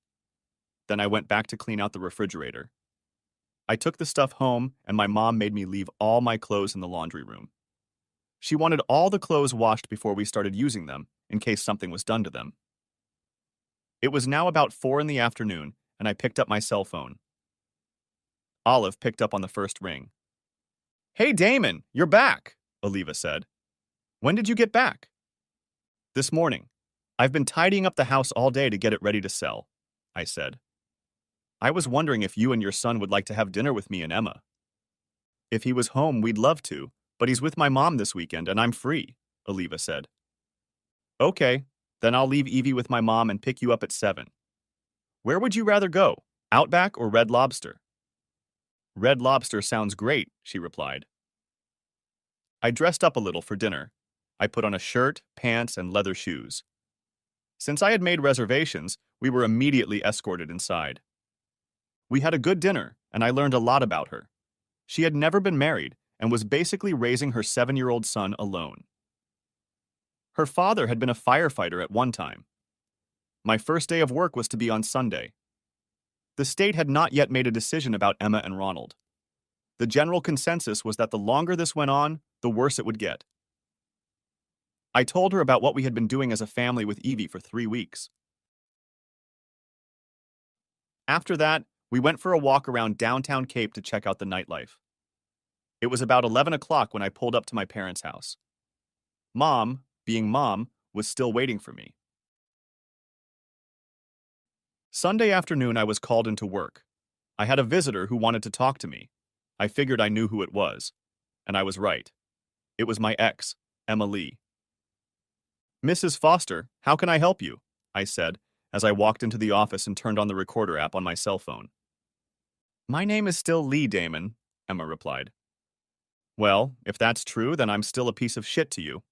[SPEAKER 1] Then I went back to clean out the refrigerator. I took the stuff home, and my mom made me leave all my clothes in the laundry room. She wanted all the clothes washed before we started using them, in case something was done to them. It was now about 4 in the afternoon, and I picked up my cell phone. Olive picked up on the first ring. "Hey, Damon, you're back," Oliva said. "When did you get back?" "This morning. I've been tidying up the house all day to get it ready to sell," I said. "I was wondering if you and your son would like to have dinner with me and Emma." "If he was home, we'd love to, but he's with my mom this weekend and I'm free," Oliva said. "Okay, then I'll leave Evie with my mom and pick you up at 7. Where would you rather go, Outback or Red Lobster?" "Red Lobster sounds great," she replied. I dressed up a little for dinner. I put on a shirt, pants, and leather shoes. Since I had made reservations, we were immediately escorted inside. We had a good dinner, and I learned a lot about her. She had never been married and was basically raising her 7-year-old son alone. Her father had been a firefighter at one time. My first day of work was to be on Sunday. The state had not yet made a decision about Emma and Ronald. The general consensus was that the longer this went on, the worse it would get. I told her about what we had been doing as a family with Evie for 3 weeks. After that, we went for a walk around downtown Cape to check out the nightlife. It was about 11 o'clock when I pulled up to my parents' house. Mom, being Mom, was still waiting for me. Sunday afternoon, I was called into work. I had a visitor who wanted to talk to me. I figured I knew who it was. And I was right. It was my ex, Emma Lee. "Mrs. Foster, how can I help you?" I said, as I walked into the office and turned on the recorder app on my cell phone. "My name is still Lee, Damon," Emma replied. "Well, if that's true, then I'm still a piece of shit to you,"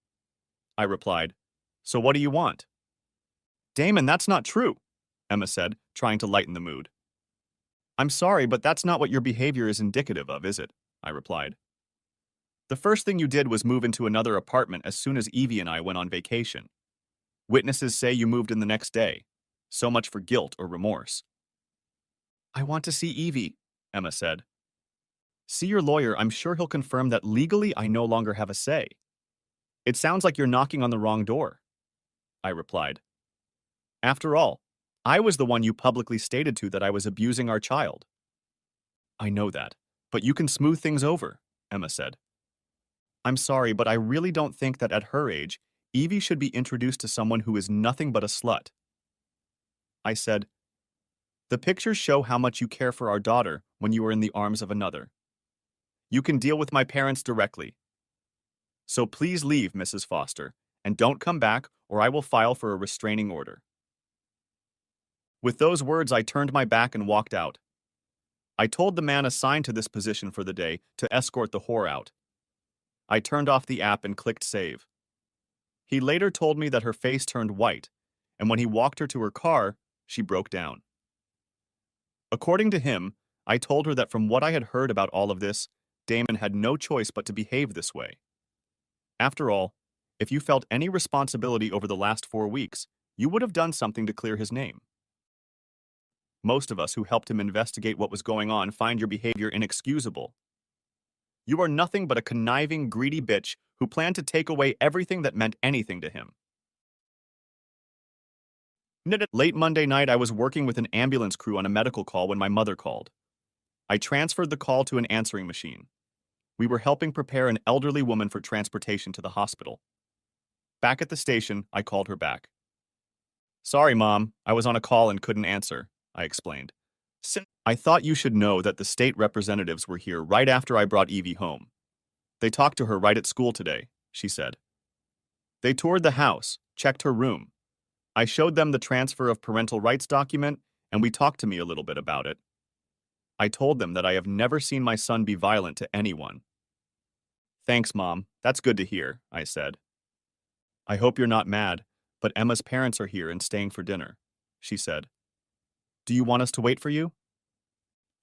[SPEAKER 1] I replied. "So what do you want?" "Damon, that's not true," Emma said, trying to lighten the mood. "I'm sorry, but that's not what your behavior is indicative of, is it?" I replied. "The first thing you did was move into another apartment as soon as Evie and I went on vacation. Witnesses say you moved in the next day. So much for guilt or remorse." "I want to see Evie," Emma said. "See your lawyer. I'm sure he'll confirm that legally I no longer have a say." "It sounds like you're knocking on the wrong door," I replied. "After all, I was the one you publicly stated to that I was abusing our child." "I know that, but you can smooth things over," Emma said. "I'm sorry, but I really don't think that at her age, Evie should be introduced to someone who is nothing but a slut." I said, "The pictures show how much you care for our daughter when you are in the arms of another. You can deal with my parents directly." So please leave, Mrs. Foster, and don't come back or I will file for a restraining order. With those words, I turned my back and walked out. I told the man assigned to this position for the day to escort the whore out. I turned off the app and clicked save. He later told me that her face turned white, and when he walked her to her car, she broke down. According to him, I told her that from what I had heard about all of this, Damon had no choice but to behave this way. After all, if you felt any responsibility over the last 4 weeks, you would have done something to clear his name. Most of us who helped him investigate what was going on find your behavior inexcusable. You are nothing but a conniving, greedy bitch who planned to take away everything that meant anything to him. Late Monday night, I was working with an ambulance crew on a medical call when my mother called. I transferred the call to an answering machine. We were helping prepare an elderly woman for transportation to the hospital. Back at the station, I called her back. Sorry, Mom, I was on a call and couldn't answer, I explained. I thought you should know that the state representatives were here right after I brought Evie home. They talked to her right at school today, she said. They toured the house, checked her room. I showed them the transfer of parental rights document, and we talked to me a little bit about it. I told them that I have never seen my son be violent to anyone. Thanks, Mom. That's good to hear, I said. I hope you're not mad, but Emma's parents are here and staying for dinner, she said. Do you want us to wait for you?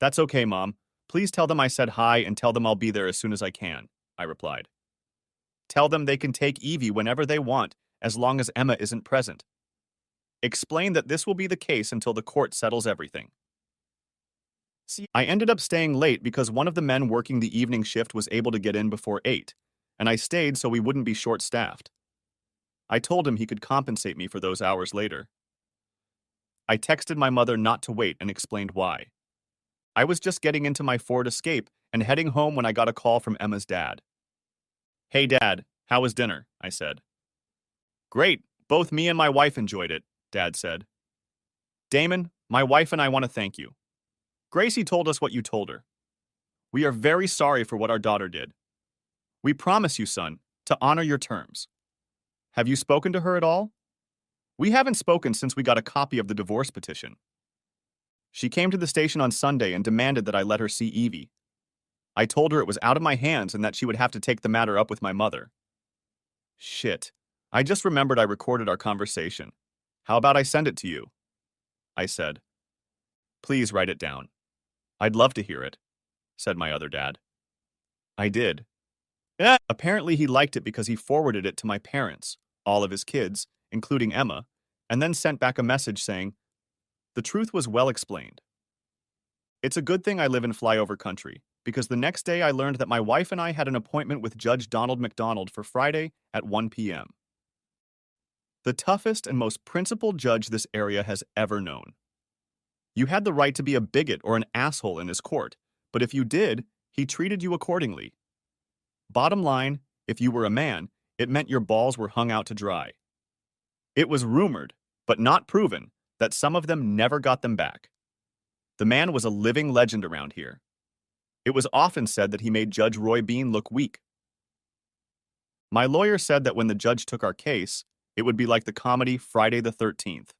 [SPEAKER 1] That's okay, Mom. Please tell them I said hi and tell them I'll be there as soon as I can, I replied. Tell them they can take Evie whenever they want, as long as Emma isn't present. Explain that this will be the case until the court settles everything. See, I ended up staying late because one of the men working the evening shift was able to get in before 8, and I stayed so we wouldn't be short-staffed. I told him he could compensate me for those hours later. I texted my mother not to wait and explained why. I was just getting into my Ford Escape and heading home when I got a call from Emma's dad. Hey, Dad, how was dinner? I said. Great, both me and my wife enjoyed it, Dad said. Damon, my wife and I want to thank you. Gracie told us what you told her. We are very sorry for what our daughter did. We promise you, son, to honor your terms. Have you spoken to her at all? We haven't spoken since we got a copy of the divorce petition. She came to the station on Sunday and demanded that I let her see Evie. I told her it was out of my hands and that she would have to take the matter up with my mother. Shit, I just remembered I recorded our conversation. How about I send it to you? I said. Please write it down. I'd love to hear it, said my other dad. I did. Apparently he liked it because he forwarded it to my parents, all of his kids, including Emma, and then sent back a message saying, the truth was well explained. It's a good thing I live in flyover country, because the next day I learned that my wife and I had an appointment with Judge Donald McDonald for Friday at 1 p.m. The toughest and most principled judge this area has ever known. You had the right to be a bigot or an asshole in his court, but if you did, he treated you accordingly. Bottom line, if you were a man, it meant your balls were hung out to dry. It was rumored, but not proven, that some of them never got them back. The man was a living legend around here. It was often said that he made Judge Roy Bean look weak. My lawyer said that when the judge took our case, it would be like the comedy Friday the 13th.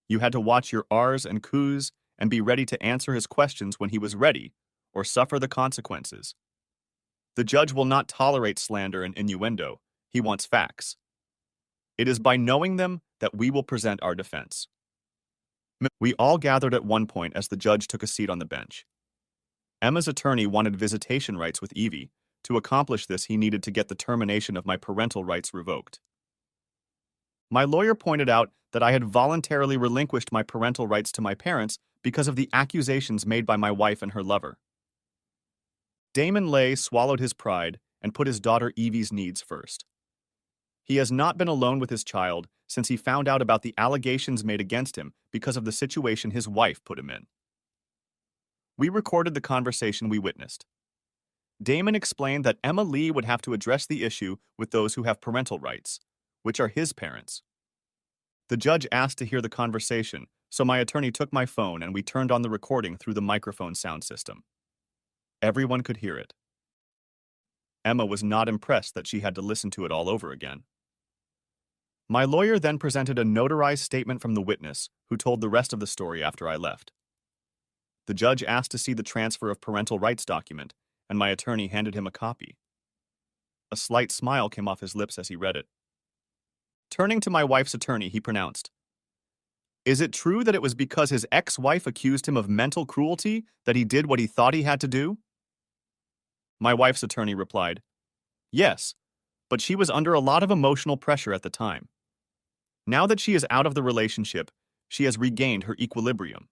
[SPEAKER 1] You had to watch your R's and Q's and be ready to answer his questions when he was ready, or suffer the consequences. The judge will not tolerate slander and innuendo. He wants facts. It is by knowing them that we will present our defense. We all gathered at one point as the judge took a seat on the bench. Emma's attorney wanted visitation rights with Evie. To accomplish this, he needed to get the termination of my parental rights revoked. My lawyer pointed out that I had voluntarily relinquished my parental rights to my parents because of the accusations made by my wife and her lover. Damon Lay swallowed his pride and put his daughter Evie's needs first. He has not been alone with his child since he found out about the allegations made against him because of the situation his wife put him in. We recorded the conversation we witnessed. Damon explained that Emma Lee would have to address the issue with those who have parental rights, which are his parents. The judge asked to hear the conversation, so my attorney took my phone and we turned on the recording through the microphone sound system. Everyone could hear it. Emma was not impressed that she had to listen to it all over again. My lawyer then presented a notarized statement from the witness, who told the rest of the story after I left. The judge asked to see the transfer of parental rights document, and my attorney handed him a copy. A slight smile came off his lips as he read it. Turning to my wife's attorney, he pronounced, "Is it true that it was because his ex-wife accused him of mental cruelty that he did what he thought he had to do?" My wife's attorney replied, "Yes, but she was under a lot of emotional pressure at the time. Now that she is out of the relationship, she has regained her equilibrium."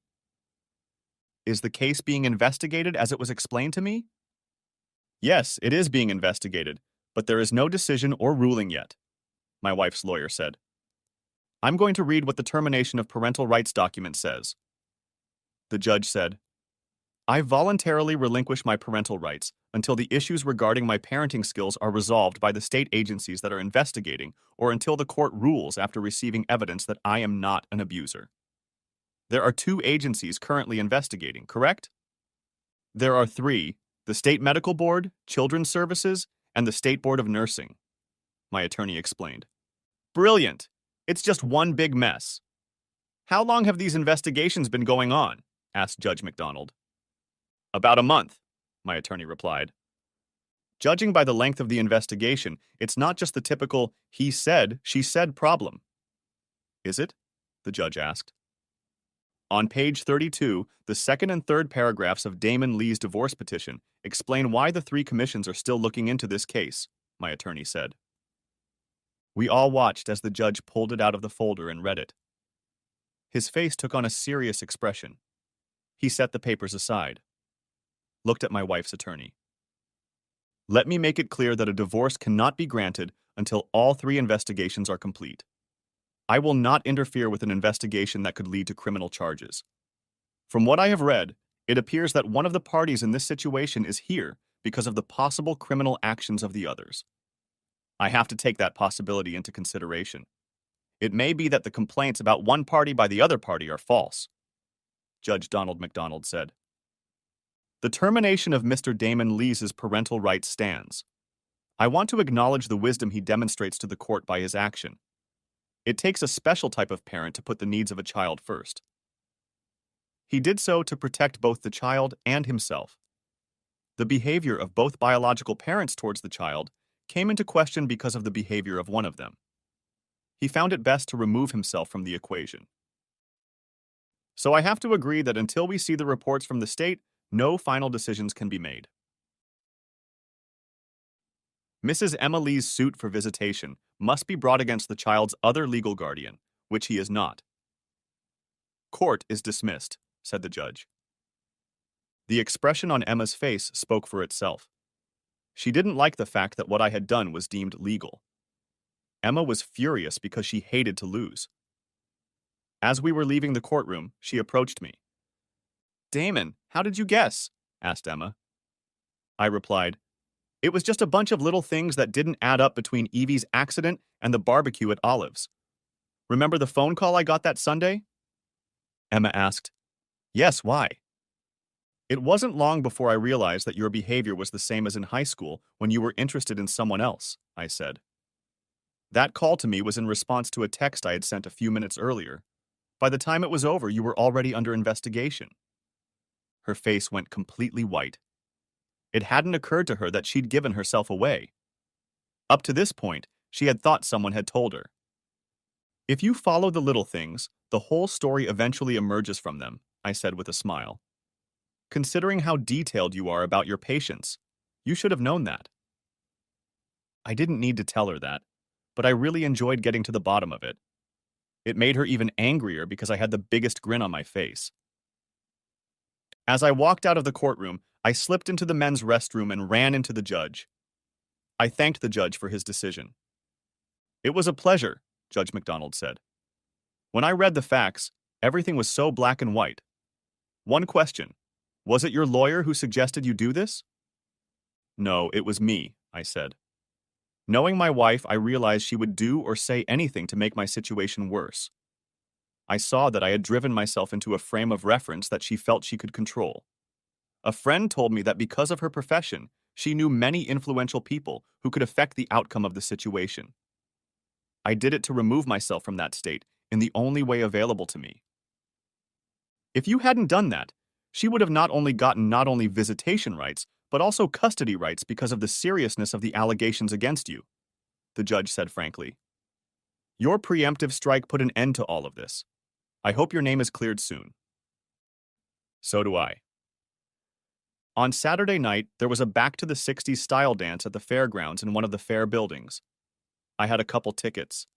[SPEAKER 1] "Is the case being investigated as it was explained to me?" "Yes, it is being investigated, but there is no decision or ruling yet," my wife's lawyer said. "I'm going to read what the termination of parental rights document says." The judge said, "I voluntarily relinquish my parental rights until the issues regarding my parenting skills are resolved by the state agencies that are investigating or until the court rules after receiving evidence that I am not an abuser." There are 2 agencies currently investigating, correct? There are 3, the State Medical Board, Children's Services, and the State Board of Nursing, my attorney explained. Brilliant! It's just one big mess. How long have these investigations been going on? Asked Judge McDonald. About a month, my attorney replied. Judging by the length of the investigation, it's not just the typical he said, she said problem. Is it? The judge asked. On page 32, the second and third paragraphs of Damon Lee's divorce petition explain why the 3 commissions are still looking into this case, my attorney said. We all watched as the judge pulled it out of the folder and read it. His face took on a serious expression. He set the papers aside, looked at my wife's attorney. Let me make it clear that a divorce cannot be granted until all 3 investigations are complete. I will not interfere with an investigation that could lead to criminal charges. From what I have read, it appears that one of the parties in this situation is here because of the possible criminal actions of the others. I have to take that possibility into consideration. It may be that the complaints about one party by the other party are false, Judge Donald McDonald said. The termination of Mr. Damon Lee's parental rights stands. I want to acknowledge the wisdom he demonstrates to the court by his action. It takes a special type of parent to put the needs of a child first. He did so to protect both the child and himself. The behavior of both biological parents towards the child came into question because of the behavior of one of them. He found it best to remove himself from the equation. So I have to agree that until we see the reports from the state, no final decisions can be made. Mrs. Emma Lee's suit for visitation must be brought against the child's other legal guardian, which he is not. Court is dismissed, said the judge. The expression on Emma's face spoke for itself. She didn't like the fact that what I had done was deemed legal. Emma was furious because she hated to lose. As we were leaving the courtroom, she approached me. "Damon, how did you guess?" asked Emma. I replied, "It was just a bunch of little things that didn't add up between Evie's accident and the barbecue at Olive's. Remember the phone call I got that Sunday?" Emma asked, "Yes, why?" "It wasn't long before I realized that your behavior was the same as in high school when you were interested in someone else," I said. "That call to me was in response to a text I had sent a few minutes earlier. By the time it was over, you were already under investigation." Her face went completely white. It hadn't occurred to her that she'd given herself away. Up to this point, she had thought someone had told her. "If you follow the little things, the whole story eventually emerges from them," I said with a smile. "Considering how detailed you are about your patients, you should have known that." I didn't need to tell her that, but I really enjoyed getting to the bottom of it. It made her even angrier because I had the biggest grin on my face. As I walked out of the courtroom, I slipped into the men's restroom and ran into the judge. I thanked the judge for his decision. "It was a pleasure," Judge McDonald said. "When I read the facts, everything was so black and white. One question, was it your lawyer who suggested you do this?" "No, it was me," I said. Knowing my wife, I realized she would do or say anything to make my situation worse. I saw that I had driven myself into a frame of reference that she felt she could control. A friend told me that because of her profession, She knew many influential people who could affect the outcome of the situation. I did it to remove myself from that state in the only way available to me. If you hadn't done that, she would have not only gotten not only visitation rights, but also custody rights because of the seriousness of the allegations against you, the judge said frankly. Your preemptive strike put an end to all of this. I hope your name is cleared soon. So do I. On Saturday night, there was a back to the 60s style dance at the fairgrounds in one of the fair buildings. I had a couple tickets.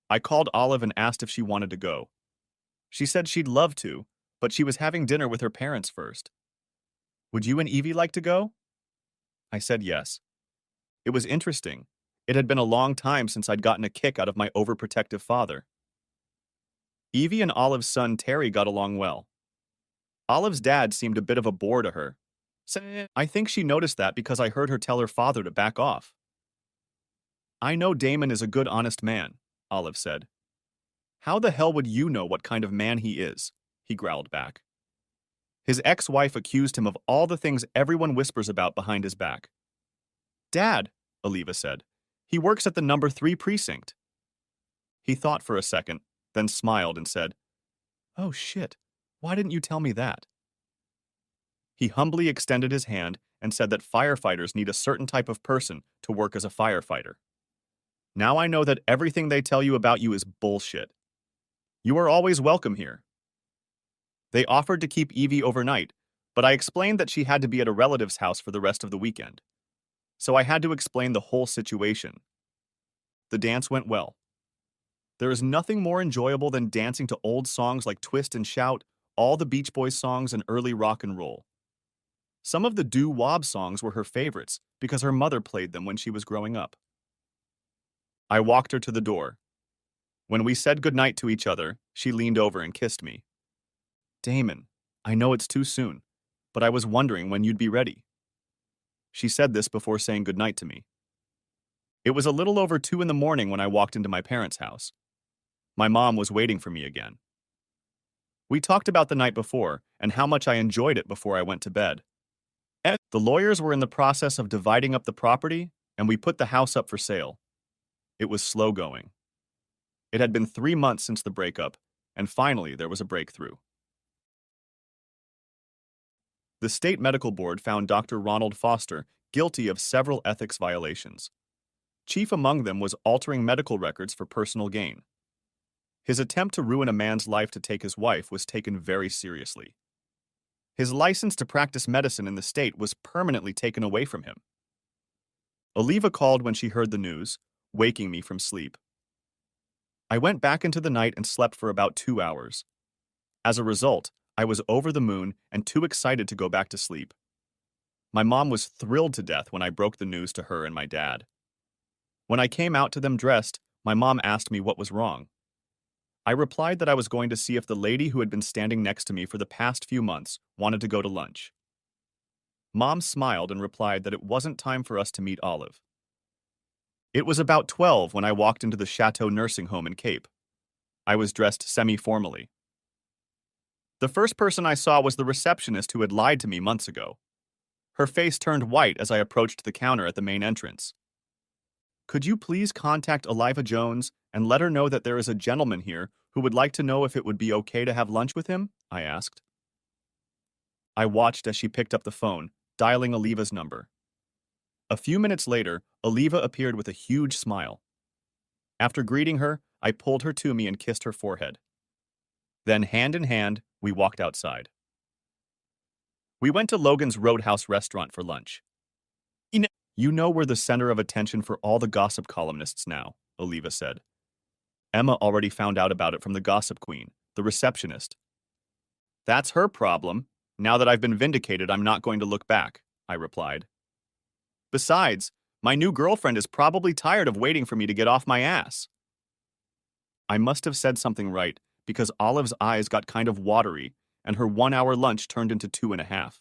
[SPEAKER 1] I called Olive and asked if she wanted to go. She said she'd love to, but she was having dinner with her parents first. Would you and Evie like to go? I said yes. It was interesting. It had been a long time since I'd gotten a kick out of my overprotective father. Evie and Olive's son Terry got along well. Olive's dad seemed a bit of a bore to her. I think she noticed that because I heard her tell her father to back off. I know Damon is a good, honest man, Olive said. How the hell would you know what kind of man he is? He growled back. His ex-wife accused him of all the things everyone whispers about behind his back. Dad, Oliva said, he works at the number 3 precinct. He thought for a second, then smiled and said, Oh shit, why didn't you tell me that? He humbly extended his hand and said that firefighters need a certain type of person to work as a firefighter. Now I know that everything they tell you about you is bullshit. You are always welcome here. They offered to keep Evie overnight, but I explained that she had to be at a relative's house for the rest of the weekend. So I had to explain the whole situation. The dance went well. There is nothing more enjoyable than dancing to old songs like Twist and Shout, all the Beach Boys songs, and early rock and roll. Some of the doo-wop songs were her favorites because her mother played them when she was growing up. I walked her to the door. When we said goodnight to each other, she leaned over and kissed me. Damon, I know it's too soon, but I was wondering when you'd be ready. She said this before saying goodnight to me. It was a little over 2 in the morning when I walked into my parents' house. My mom was waiting for me again. We talked about the night before and how much I enjoyed it before I went to bed. The lawyers were in the process of dividing up the property, and we put the house up for sale. It was slow going. It had been 3 months since the breakup, and finally there was a breakthrough. The state medical board found Dr. Ronald Foster guilty of several ethics violations. Chief among them was altering medical records for personal gain. His attempt to ruin a man's life to take his wife was taken very seriously. His license to practice medicine in the state was permanently taken away from him. Oliva called when she heard the news, waking me from sleep. I went back into the night and slept for about 2 hours. As a result, I was over the moon and too excited to go back to sleep. My mom was thrilled to death when I broke the news to her and my dad. When I came out to them dressed, my mom asked me what was wrong. I replied that I was going to see if the lady who had been standing next to me for the past few months wanted to go to lunch. Mom smiled and replied that it wasn't time for us to meet Olive. It was about 12 when I walked into the Chateau nursing home in Cape. I was dressed semi-formally. The first person I saw was the receptionist who had lied to me months ago. Her face turned white as I approached the counter at the main entrance. Could you please contact Oliva Jones and let her know that there is a gentleman here who would like to know if it would be okay to have lunch with him? I asked. I watched as she picked up the phone, dialing Oliva's number. A few minutes later, Oliva appeared with a huge smile. After greeting her, I pulled her to me and kissed her forehead. Then, hand in hand, we walked outside. We went to Logan's Roadhouse restaurant for lunch. You know we're the center of attention for all the gossip columnists now, Oliva said. Emma already found out about it from the gossip queen, the receptionist. That's her problem. Now that I've been vindicated, I'm not going to look back, I replied. Besides, my new girlfriend is probably tired of waiting for me to get off my ass. I must have said something right, because Olive's eyes got kind of watery, and her 1-hour lunch turned into 2.5.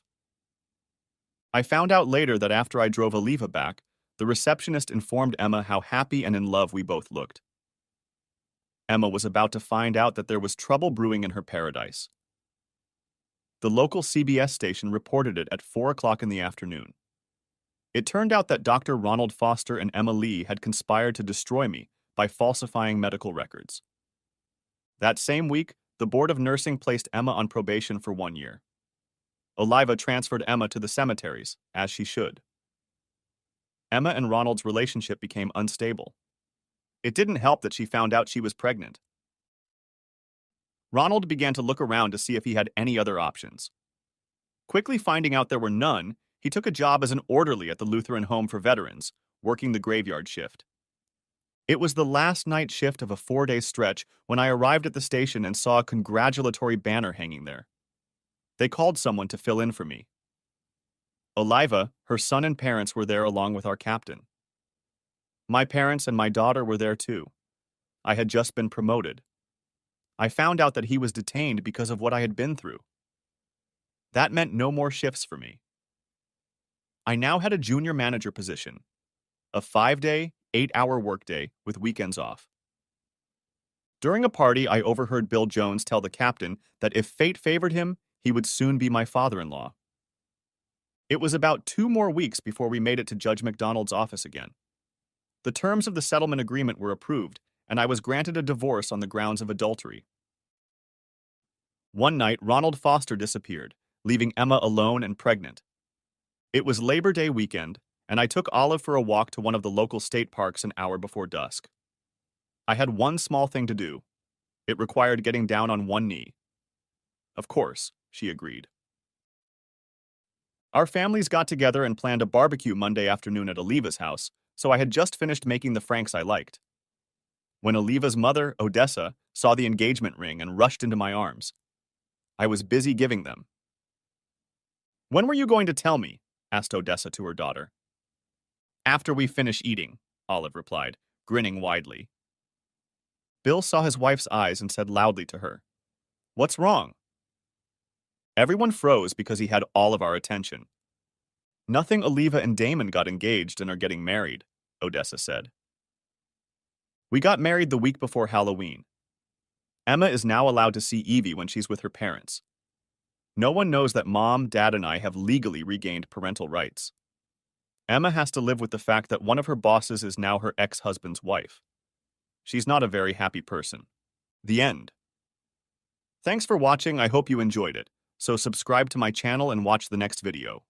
[SPEAKER 1] I found out later that after I drove Oliva back, the receptionist informed Emma how happy and in love we both looked. Emma was about to find out that there was trouble brewing in her paradise. The local CBS station reported it at 4 o'clock in the afternoon. It turned out that Dr. Ronald Foster and Emma Lee had conspired to destroy me by falsifying medical records. That same week, the Board of Nursing placed Emma on probation for 1 year. Oliva transferred Emma to the cemeteries, as she should. Emma and Ronald's relationship became unstable. It didn't help that she found out she was pregnant. Ronald began to look around to see if he had any other options. Quickly finding out there were none, he took a job as an orderly at the Lutheran Home for Veterans, working the graveyard shift. It was the last night shift of a 4-day stretch when I arrived at the station and saw a congratulatory banner hanging there. They called someone to fill in for me. Oliva, her son and parents were there along with our captain. My parents and my daughter were there too. I had just been promoted. I found out that he was detained because of what I had been through. That meant no more shifts for me. I now had a junior manager position, a 5-day, 8-hour workday with weekends off. During a party, I overheard Bill Jones tell the captain that if fate favored him, he would soon be my father-in-law. It was about 2 more weeks before we made it to Judge McDonald's office again. The terms of the settlement agreement were approved, and I was granted a divorce on the grounds of adultery. One night, Ronald Foster disappeared, leaving Emma alone and pregnant. It was Labor Day weekend, and I took Olive for a walk to one of the local state parks an hour before dusk. I had one small thing to do. It required getting down on one knee. Of course, she agreed. Our families got together and planned a barbecue Monday afternoon at Oliva's house, so I had just finished making the franks I liked. When Oliva's mother, Odessa, saw the engagement ring and rushed into my arms, I was busy giving them. "When were you going to tell me?" asked Odessa to her daughter. "After we finish eating," Olive replied, grinning widely. Bill saw his wife's eyes and said loudly to her, "What's wrong?" Everyone froze because he had all of our attention. "Nothing Oliva and Damon got engaged and are getting married," Odessa said. "We got married the week before Halloween. Emma is now allowed to see Evie when she's with her parents. No one knows that Mom, Dad, and I have legally regained parental rights. Emma has to live with the fact that one of her bosses is now her ex-husband's wife. She's not a very happy person." The end. Thanks for watching. I hope you enjoyed it. So subscribe to my channel and watch the next video.